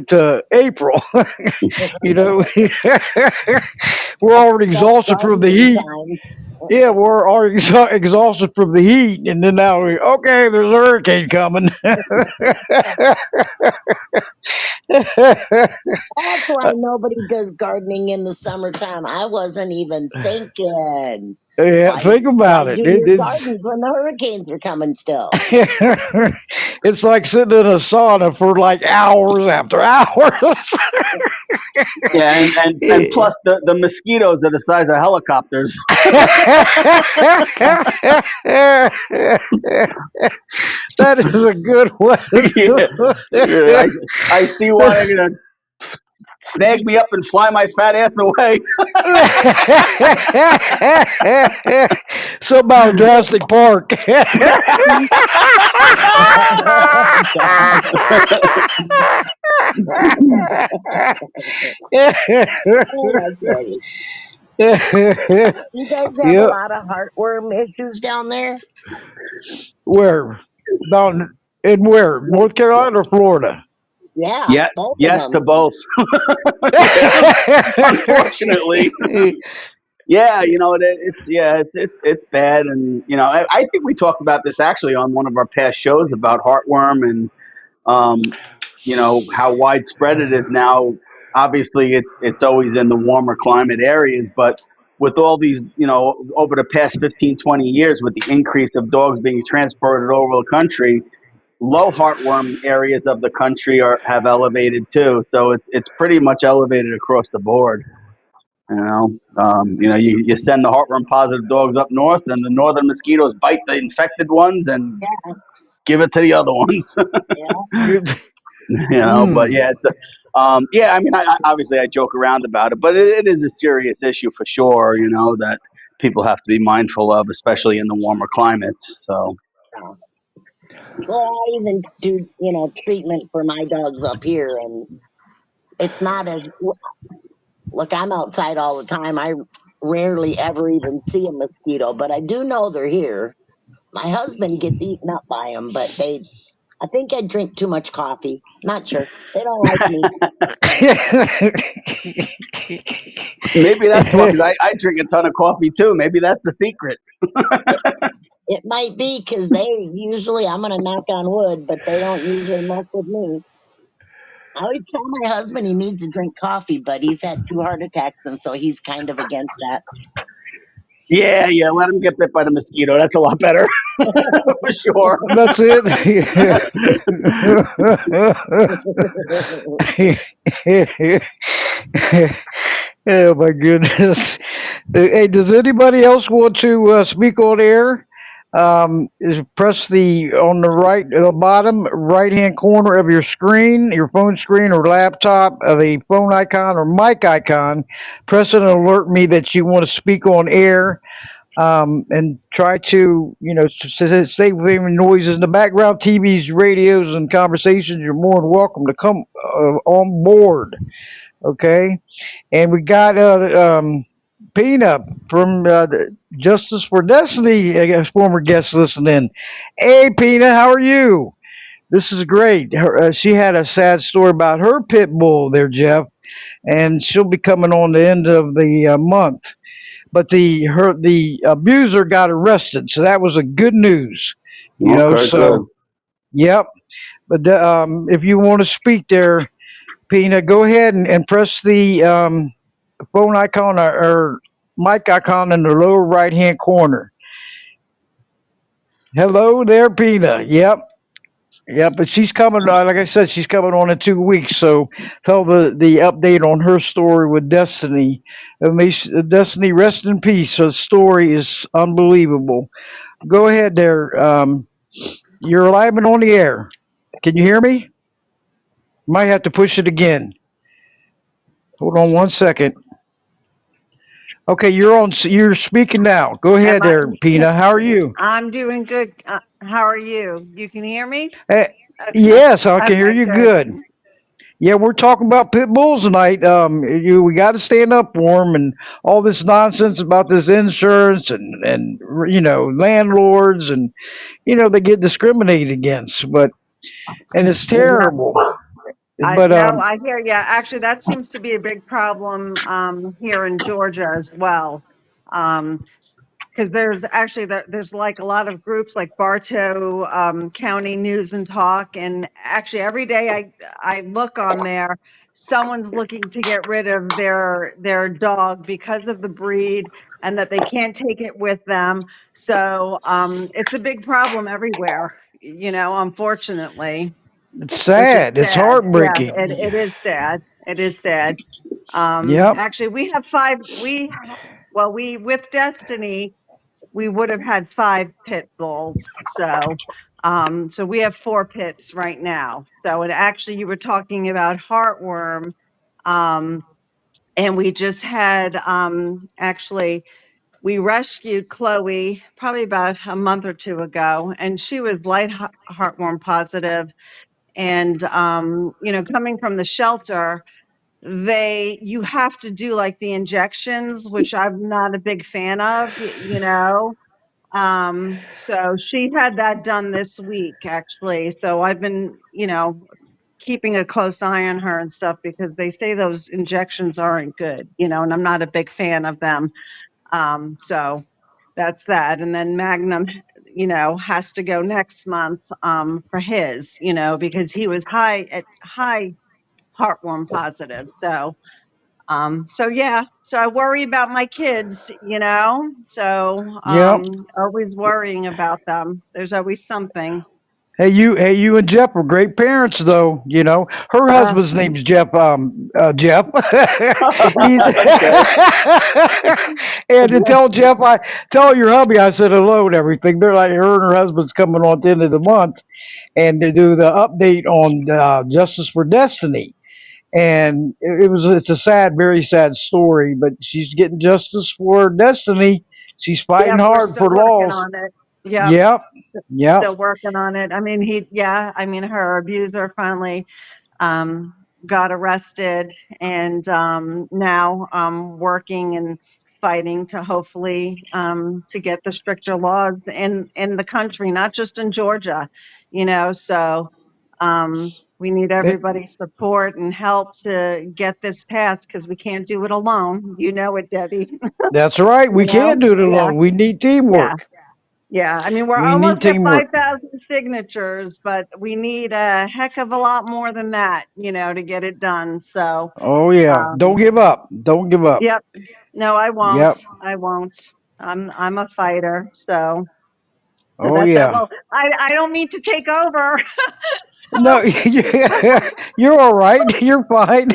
to April. you know, we're already That's exhausted from the gardening heat. time. Yeah, we're already exhausted from the heat, and then now okay, there's a hurricane coming. That's why nobody does gardening in the summertime. I wasn't even thinking. yeah, Why think why about it. do your It's gardens when the hurricanes are coming still? it's like sitting in a sauna for like hours after hours. yeah, and plus the mosquitoes are the size of helicopters. That is a good one. Yeah, yeah, I see one gonna snag me up and fly my fat ass away. Somehow Jurassic Park. Oh, that's funny. You guys have a Yep. lot of heartworm issues down there? Where? Down in where? North Carolina or Florida? Yeah, Yeah, both of yes to them. both. Unfortunately, yeah, it's bad, and I think we talked about this actually on one of our past shows about heartworm and how widespread it is now. Obviously, it's always in the warmer climate areas, but with all these, over the past 15, 20 years, with the increase of dogs being transported over the country, low heartworm areas of the country have elevated too. So it's pretty much elevated across the board. You send the heartworm positive dogs up north, and the northern mosquitoes bite the infected ones and Yeah, give it to the other ones. yeah, But Mm. yeah, yeah. I mean, obviously I joke around about it, but it is a serious issue for sure. That people have to be mindful of, especially in the warmer climates. So yeah. Well, I even do, treatment for my dogs up here, and it's not as look. I'm outside all the time. I rarely ever even see a mosquito, but I do know they're here. My husband gets eaten up by them, but I think I drink too much coffee. Not sure. They don't like me. maybe that's why, because I drink a ton of coffee too. Maybe that's the secret. It, it might be because they usually, I'm going to knock on wood, but they don't usually mess with me. I always tell my husband he needs to drink coffee, but he's had 2 heart attacks, and so he's kind of against that. Yeah, yeah. Let them get bit by the mosquito. That's a lot better for sure. That's it. Oh my goodness. Hey, does anybody else want to speak on air? Press the on the bottom right hand corner of your screen, your phone screen or laptop, the phone icon or mic icon. Press it and alert me that you want to speak on air. And try to, save any noises in the background, TVs, radios, and conversations. You're more than welcome to come on board. Okay, and we got Peanut from Justice for Destiny, I guess, former guest listening. Hey, Peanut, how are you? This is great. She had a sad story about her pit bull there, Jeff, and she'll be coming on the end of the month. But the abuser got arrested, so that was a good news. Okay, So good. yep. But if you want to speak there, Pina, go ahead and press the phone icon or mic icon in the lower right hand corner. Hello there, Pina. Yep. Yep, but she's coming. Like I said, she's coming on in 2 weeks. So tell the update on her story with Destiny. May Destiny rest in peace. Her story is unbelievable. Go ahead there. You're live and on the air. Can you hear me? Might have to push it again. Hold on 1 second. Okay, you're on. You're speaking now. Go Am ahead I? there, Pina. How are you? I'm doing good. How are you? You can hear me? Eh, Okay. yes, I can hear Okay, you good. good. Yeah, we're talking about pit bulls tonight. We got to stand up for them and all this nonsense about this insurance and landlords and they get discriminated against, and it's Yeah, terrible. I But know. I hear you. Actually, that seems to be a big problem here in Georgia as well. Um, because there's actually there's like a lot of groups like Bartow County News and Talk, and actually every day I look on there, someone's looking to get rid of their dog because of the breed and that they can't take it with them. So it's a big problem everywhere, unfortunately, it's which is sad. It's sad. Yeah, heartbreaking. it is sad. It is sad. Yep. Actually, we have five. We with Destiny we would have had five pit bulls. So we have four pits right now. So, and actually, you were talking about heartworm, um, and we just had actually we rescued Chloe probably about a month or two ago, and she was light heartworm positive. And coming from the shelter, you have to do like the injections, which I'm not a big fan of. So she had that done this week, actually. So I've been, keeping a close eye on her and stuff because they say those injections aren't good, and I'm not a big fan of them. So that's that. And then Magnum, has to go next month, for his, because he was high heartworm positive. So, So yeah, so I worry about my kids, so Yep. always worrying about them. There's always something. Hey, you and Jeff were great parents, though. Her Uh, husband's name's Jeff. Jeff. He's That's good. and to tell Jeff, I tell your hubby I said hello and everything. They're like her and her husband's coming on at the end of the month, and to do the update on Justice for Destiny. And it's a sad, very sad story, but she's getting justice for Destiny. She's fighting yep, we're hard still for working laws. on it. Yep, Yep, yep. still working on it. I mean, her abuser finally um, got arrested, and now working and fighting to hopefully to get the stricter laws in the country, not just in Georgia. So we need It, everybody's support and help to get this passed because we can't do it alone. You know it, Debbie. that's right. We can't do it Yeah, alone. We need yeah. teamwork. Yeah, I mean, we're We need almost at teamwork. 5,000 signatures, but we need a heck of a lot more than that, to get it done. So, Oh yeah. Don't um, give up. Don't give up. yep. No, I won't. Yep. I won't. I'm a fighter. So Oh that's that. yeah. Well, I don't mean to take over. No, So, you're all right. You're fine.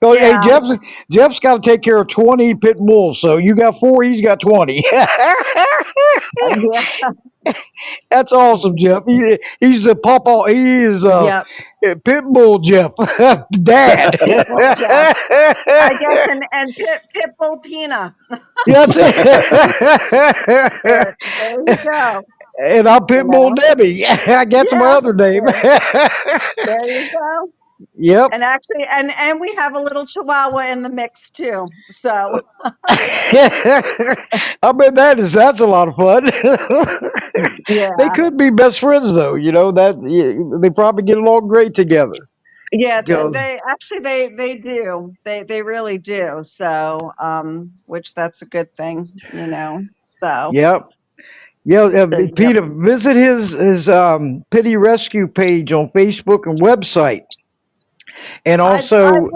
Oh, hey, yeah, Jeff's got to take care of 20 pit bulls. So you got four. He's got 20. yeah, That's awesome, Jeff. He's the papa. He is yep. Pitbull Jeff, Dad. Pitbull Jeff, I guess, and Pitbull Pina. That's it. There you go. And I'm You Pitbull know, Debbie. I guess my yeah. other name. There, there you go. Yep. And actually, and we have a little Chihuahua in the mix too. So I bet that's a lot of fun. They yeah, could be best friends though. That they probably get along great together. yeah. Because They actually they do. They really do. So which that's a good thing. So yep. Yeah, yep. Peter, visit his Pitty Rescue page on Facebook and website, and I also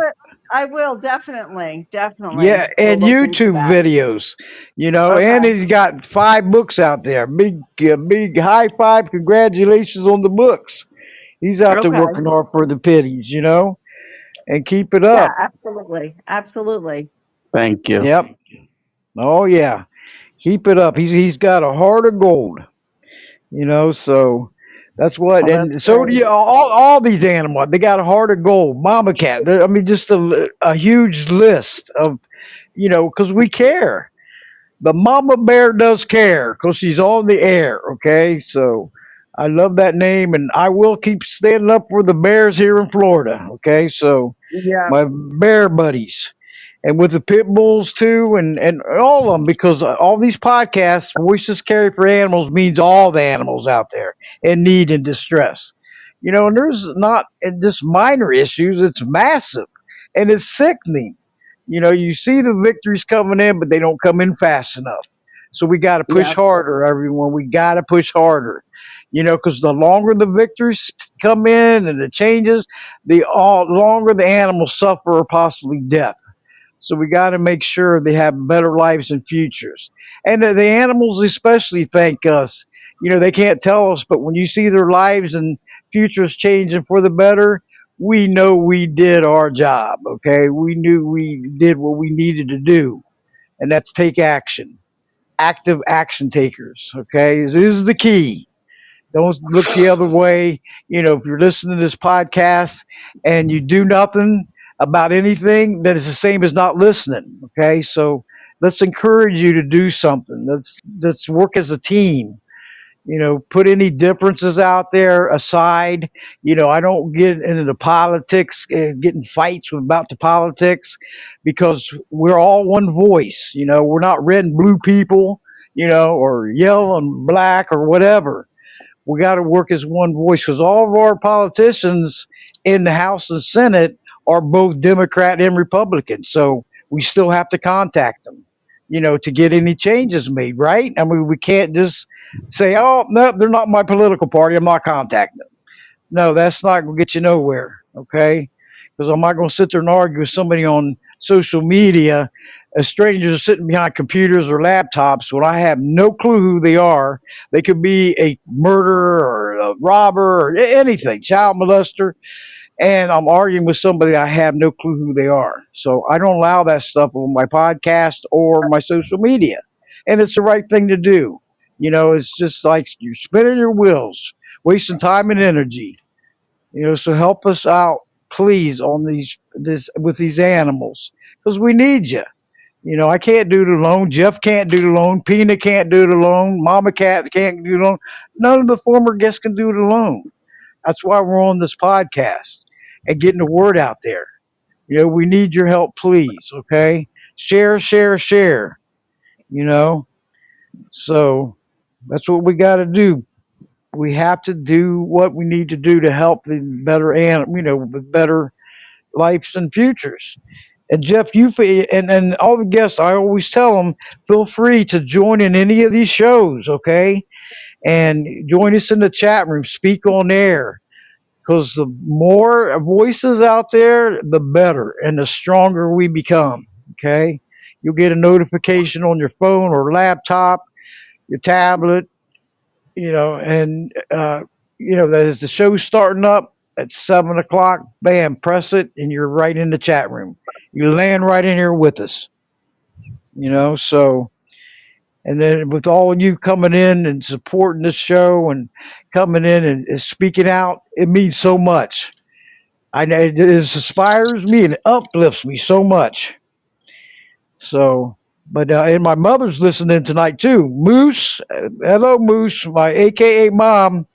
will definitely yeah, will and look into YouTube that. videos. And Okay. he's got 5 books out there. Big high five, congratulations on the books. He's out there Okay. working hard for the pitties, and keep it Yeah. up. Absolutely. Absolutely. Thank you. Yep. Oh yeah, keep it up. He's got a heart of gold. So that's what, Well, that's and so do great. you. All these animals, they got a heart of gold. Mama cat. I mean, just a huge list of because we care. The mama bear does care because she's on the air. Okay, so I love that name, and I will keep standing up for the bears here in Florida. Okay, so Yeah. my bear buddies, and with the pit bulls too, and all of them, because all these podcasts, voices carry for animals, means all the animals out there in need and distress. And there's not just minor issues; it's massive, and it's sickening. You see the victories coming in, but they don't come in fast enough. So we got to push Yeah. harder, everyone. We got to push harder. Because the longer the victories come in and the changes, the longer the animals suffer or possibly death. So we got to make sure they have better lives and futures. And the animals especially thank us. They can't tell us, but when you see their lives and futures changing for the better, we know we did our job. Okay, we knew we did what we needed to do, and that's take action. Active action takers. Okay, this is the key. Don't look the other way. If you're listening to this podcast and you do nothing about anything, then it's the same as not listening. Okay, so let's encourage you to do something. Let's work as a team. Put any differences out there aside. I don't get into the politics, getting fights about the politics, because we're all one voice. We're not red and blue people. Or yellow and black or whatever. We got to work as one voice because all of our politicians in the House and Senate are both Democrat and Republican. So we still have to contact them, to get any changes made, right? I mean, we can't just say, oh, no, they're not my political party. I'm not contacting them. No, that's not going to get you nowhere, okay? because I'm not going to sit there and argue with somebody on social media. As strangers are sitting behind computers or laptops when I have no clue who they are. They could be a murderer or a robber or anything, child molester, and I'm arguing with somebody I have no clue who they are. So I don't allow that stuff on my podcast or my social media. And it's the right thing to do. It's just like you're spinning your wheels, wasting time and energy. So help us out, please, on these this with these animals because we need you. I can't do it alone. Jeff can't do it alone. Pina can't do it alone. Mama Cat can't do it alone. None of the former guests can do it alone. That's why we're on this podcast and getting the word out there. We need your help, please. Okay, share, share, share. You know, so that's what we got to do. We have to do what we need to do to help the better and with better lives and futures. And Jeff, and all the guests, I always tell them, feel free to join in any of these shows, okay? And join us in the chat room, speak on air, because the more voices out there, the better and the stronger we become. Okay, you'll get a notification on your phone or laptop, your tablet, and that as the show's starting up at 7 o'clock, bam, press it, and you're right in the chat room. You land right in here with us. So and then with all of you coming in and supporting this show and coming in and speaking out, it means so much. I know it inspires me and uplifts me so much. So, but and my mother's listening tonight too. Moose, hello Moose, my AKA mom.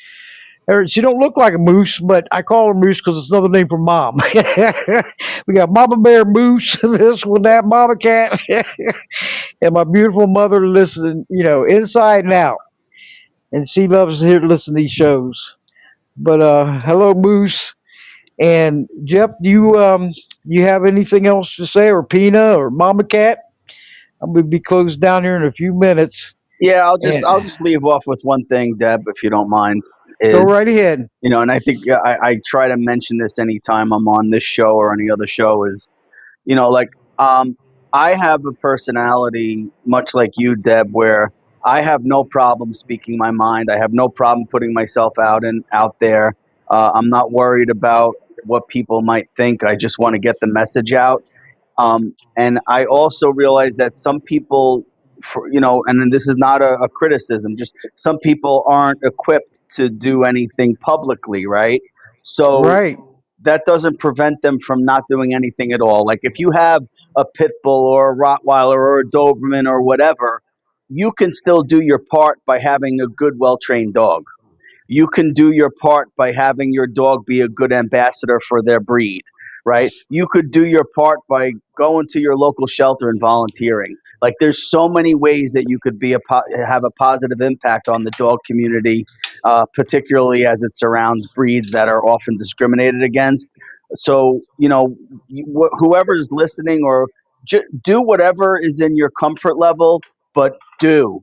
She don't look like a moose, but I call her Moose because it's another name for mom. We got Mama Bear Moose, this one, that Mama Cat, and my beautiful mother listening, inside and out, and she loves to hear listen to these shows. But hello Moose. And Jeff, do you have anything else to say, or Pina, or Mama Cat? I'm gonna be closed down here in a few minutes. Yeah, And I'll just leave off with one thing, Deb, if you don't mind. go Is right ahead. And I think I try to mention this anytime I'm on this show or any other show. Is like um, I have a personality much like you, Deb, where I have no problem speaking my mind. I have no problem putting myself out there. I'm not worried about what people might think. I just want to get the message out. And I also realize that some people, and then this is not a criticism, just some people aren't equipped to do anything publicly, right? So Right. that doesn't prevent them from not doing anything at all. Like if you have a pit bull or a Rottweiler or a Doberman or whatever, you can still do your part by having a good, well trained dog. You can do your part by having your dog be a good ambassador for their breed, right? You could do your part by going to your local shelter and volunteering. Like there's so many ways that you could have a positive impact on the dog community, particularly as it surrounds breeds that are often discriminated against. So whoever's listening, or do whatever is in your comfort level, but do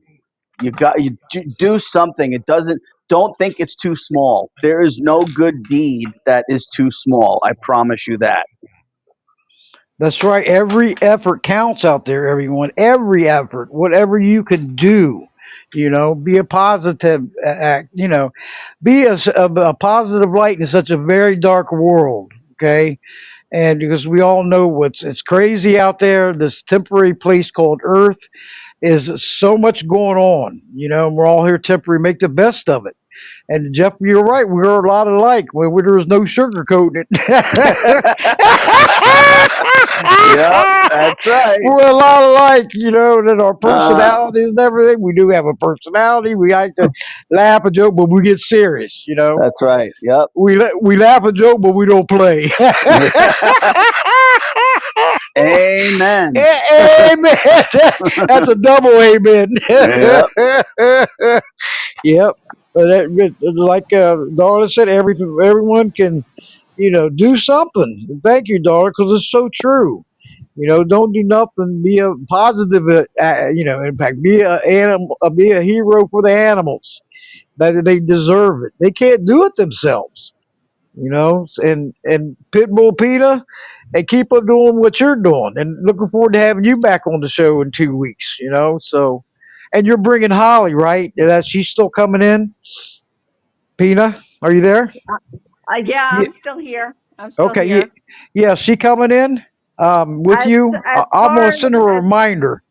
something. It doesn't Don't think it's too small. There is no good deed that is too small. I promise you that. That's right. Every effort counts out there, everyone. Every effort, whatever you can do, be a positive act. Be a positive light in such a very dark world. Okay, and because we all know it's crazy out there. This temporary place called Earth is so much going on. And we're all here temporary. Make the best of it. And Jeff, you're right. We're a lot alike. There was no sugarcoating it. Yep, that's right. We're a lot alike, that our Uh, personalities and everything. We do have a personality. We like to laugh and joke, but we get serious. that's right. Yep. We laugh and joke, but we don't play. Amen. Amen. That's a double amen. Yep. Yep. But like Darla said, everyone can, do something. Thank you, Darla, because it's so true. Don't do nothing. Be a positive, impact. Be a hero for the animals. That they deserve it. They can't do it themselves. and Pitbull Peta, and keep on doing what you're doing. And looking forward to having you back on the show in 2 weeks. So, and you're bringing Holly, right? That she's still coming in. Peta, are you there? Yeah, Yeah. I'm still here. I'm still Okay. Yeah. here. Yeah. She coming in with As you. as I'm far gonna send her a as reminder.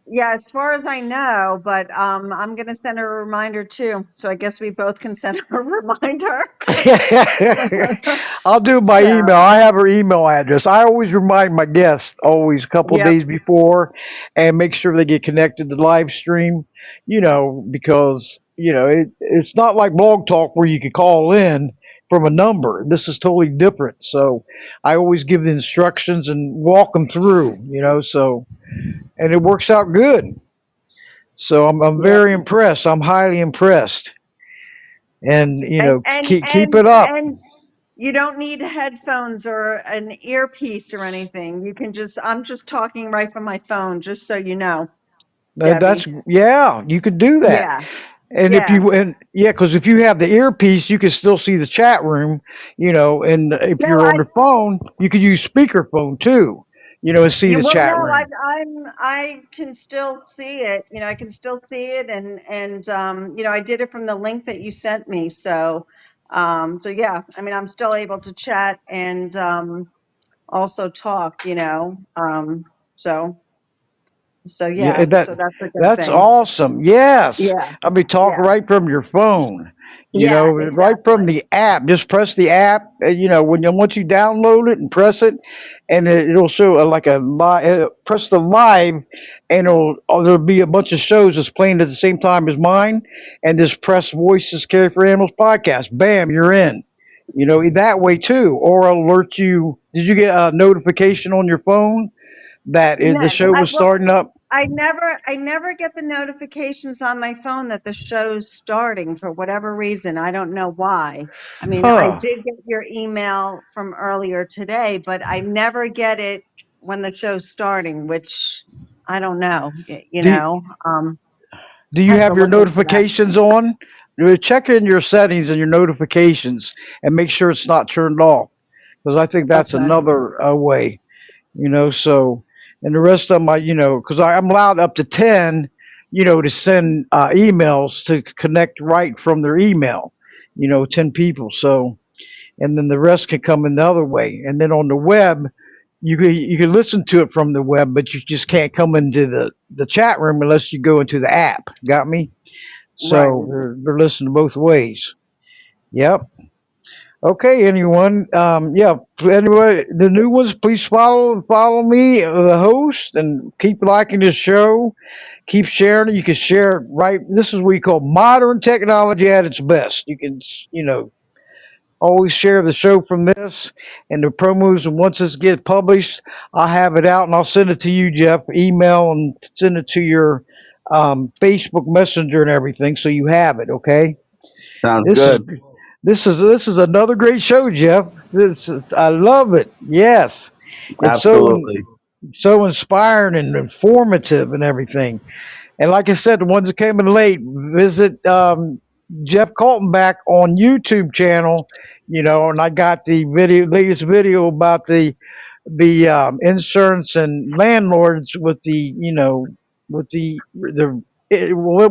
yeah, as far as I know, but I'm gonna send her a reminder too. So I guess we both can send her a reminder. I'll do it by So email. I have her email address. I always remind my guests always a couple of yep, days before and make sure they get connected to live stream, because, it's not like Blog Talk where you can call in from a number. This is totally different. So I always give the instructions and walk them through, and it works out good. So I'm yep. very impressed. I'm highly impressed. And, And keep it up. and you don't need headphones or an earpiece or anything. You can just I'm just talking right from my phone, just so you know, That's Debbie. yeah, you could do that. Yeah, And if yeah. you and yeah, because if you have the earpiece, you can still see the chat room. And if No, you're on the phone, you could use speakerphone too. And see yeah, the well, no, chat room. I can still see it. I can still see it, and I did it from the link that you sent me. So yeah, I mean, I'm still able to chat and also talk. So Yeah, yeah, so that's a good that's thing. awesome. Yes, Yeah, I mean, talk yeah, right from your phone. yeah, Right from exactly. the app. Just press the app. Once you download it and press it, and it'll show like a live. Press the live, and there'll be a bunch of shows that's playing at the same time as mine, and just press Voices Care for Animals podcast. Bam, you're in. That way too, or I'll alert you. Did you get a notification on your phone that No, the show was starting up? I never get the notifications on my phone that the show's starting for whatever reason. I don't know why. I mean, I Huh. did get your email from earlier today, but I never get it when the show's starting, which I don't know. Do Do you Have to have your look into that. notifications on? Check in your settings and your notifications and make sure it's not turned off. Because I think that's Okay. another way, So, and the rest of them, because I'm allowed up to 10, to send emails to connect right from their email, 10 people. So, and then the rest can come in the other way. And then on the web, you can listen to it from the web, but you just can't come into the chat room unless you go into the app. Got me? So Right. they're listening both ways. Yep. Okay, anyone. Yeah. Anyway, the new ones, please follow me, the host, and keep liking this show. Keep sharing it. You can share it right. This is what we call modern technology at its best. You can, always share the show from this and the promos. And once this gets published, I'll have it out and I'll send it to you, Jeff. Email and send it to your Facebook Messenger and everything, so you have it. Okay. Sounds This is good. this is another great show, Jeff. I love it. Yes, it's Absolutely. so inspiring and informative and everything. And like I said, the ones that came in late, visit Jeff Coltenback on YouTube channel. And I got the latest video about the insurance and landlords with what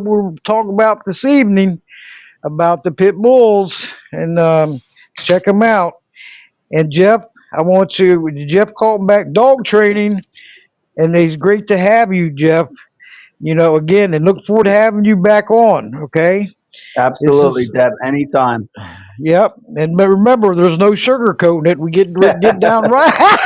we're talking about this evening about the pit bulls, and check them out. And Jeff, I want to Jeff Coltenback dog training, and it's great to have you, Jeff. Again, and look forward to having you back on. Okay, this Absolutely, is Deb. Anytime. yep. And remember, there's no sugarcoating it. We get down right.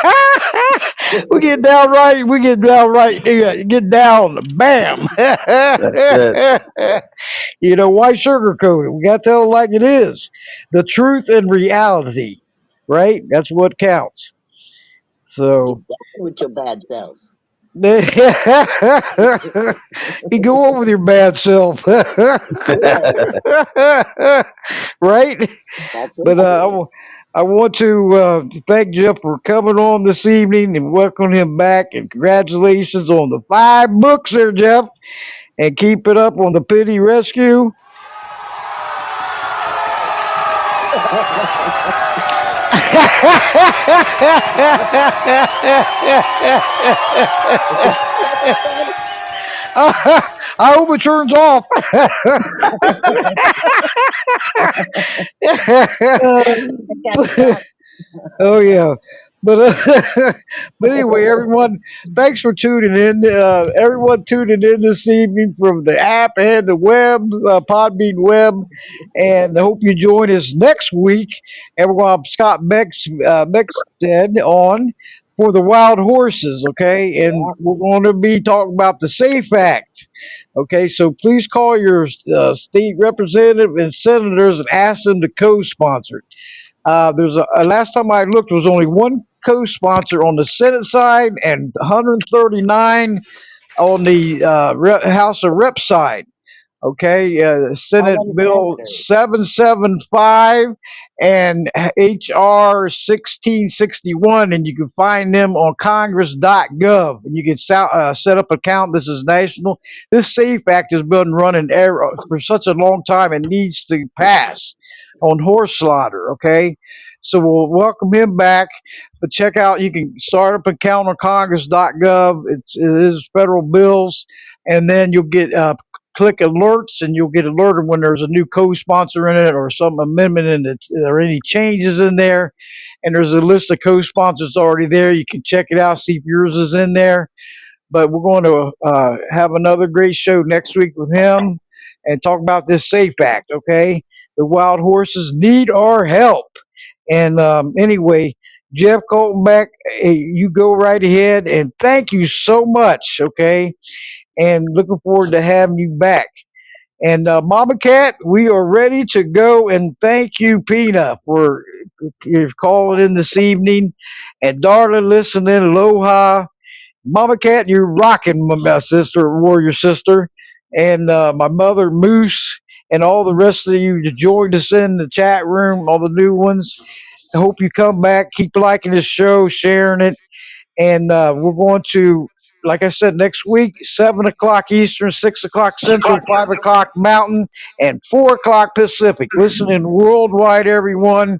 We get down right. We get down right. Get down. Bam. That's it. Why sugarcoat it? We got to tell it like it is. The truth and reality, right? That's what counts. You're So, dealing with your bad self. you go on with your bad self, Yeah, right? that's But it. I want to thank Jeff for coming on this evening and welcome him back. And congratulations on the 5 books there, Jeff. And keep it up on the Pitty Rescue. That's good. I hope it turns off. That's good. It got stuck. Oh yeah, but but anyway, everyone, thanks for tuning in. Everyone tuning in this evening from the app and the web, Podbean web, and I hope you join us next week. And we're going to have Scott Beckstead on for the wild horses, okay? And Yeah. we're going to be talking about the Safe Act. Okay, so please call your state representative and senators and ask them to co-sponsor. There's a last time I looked, there was only one co-sponsor on the Senate side and 139 on the House of Rep side. Okay, How Senate many Bill senators? 775 and HR 1661, and you can find them on Congress.gov. And you can set up an account. This is national. This SAFE Act has been running for such a long time and needs to pass on horse slaughter. Okay, so we'll welcome him back. But check out, you can start up an account on Congress.gov. It is federal bills, and then you'll get click alerts and you'll get alerted when there's a new co-sponsor in it or some amendment in it or any changes in there. And there's a list of co-sponsors already there. You can check it out, see if yours is in there. But we're going to have another great show next week with him and talk about this SAFE Act. Okay, the wild horses need our help. And anyway, Jeff Coltenback, hey, you go right ahead and thank you so much. Okay, and looking forward to having you back. And Mama Cat, we are ready to go. And thank you, Pina, for calling in this evening. And darling, listening, aloha. Mama Cat, you're rocking, my sister, warrior sister. And my mother, Moose, and all the rest of you that joined us in the chat room, all the new ones. I hope you come back. Keep liking this show, sharing it, and we're going to, like I said, next week, 7 o'clock Eastern, 6 o'clock Central, 5 o'clock Mountain, and 4 o'clock Pacific. Listening worldwide, everyone.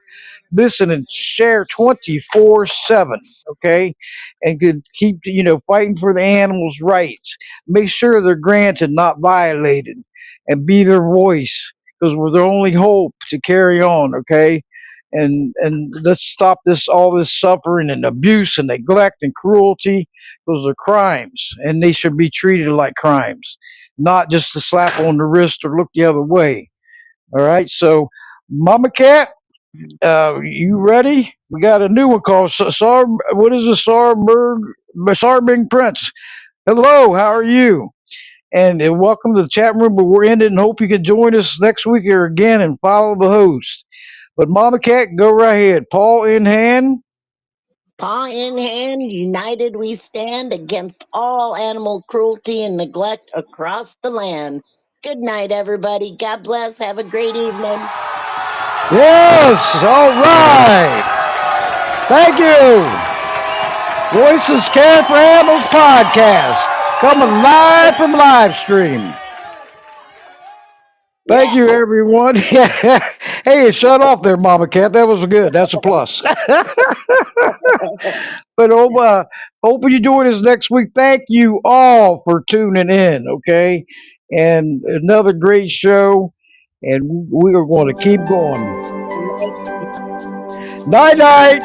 Listen and share 24/7. Okay, and could keep fighting for the animals' rights. Make sure they're granted, not violated, and be their voice because we're the only hope to carry on. Okay, and let's stop all this suffering and abuse and neglect and cruelty. Those are crimes, and they should be treated like crimes, not just a slap on the wrist or look the other way. All right, so Mama Cat, you ready? We got a new one called What is it? Sarbing Prince. Hello, how are you? And welcome to the chat room. But we're ending and hope you can join us next week here again and follow the host. But Mama Cat, go right ahead. Paw in hand. Paw in hand, united we stand against all animal cruelty and neglect across the land. Good night, everybody. God bless. Have a great evening. Yes, all right. Thank you. Voices Care for Animals podcast coming live from live stream. Thank Yeah. you, everyone. Hey, shut off there, Mama Cat. That was good. That's a plus. But hope you join us next week. Thank you all for tuning in. Okay, and another great show, and we are going to keep going. Night night.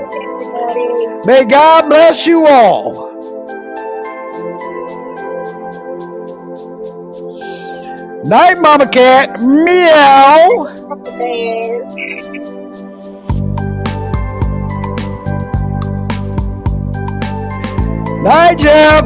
Everybody. May God bless you all. Night, Mama Cat. Meow. Night, Jeff.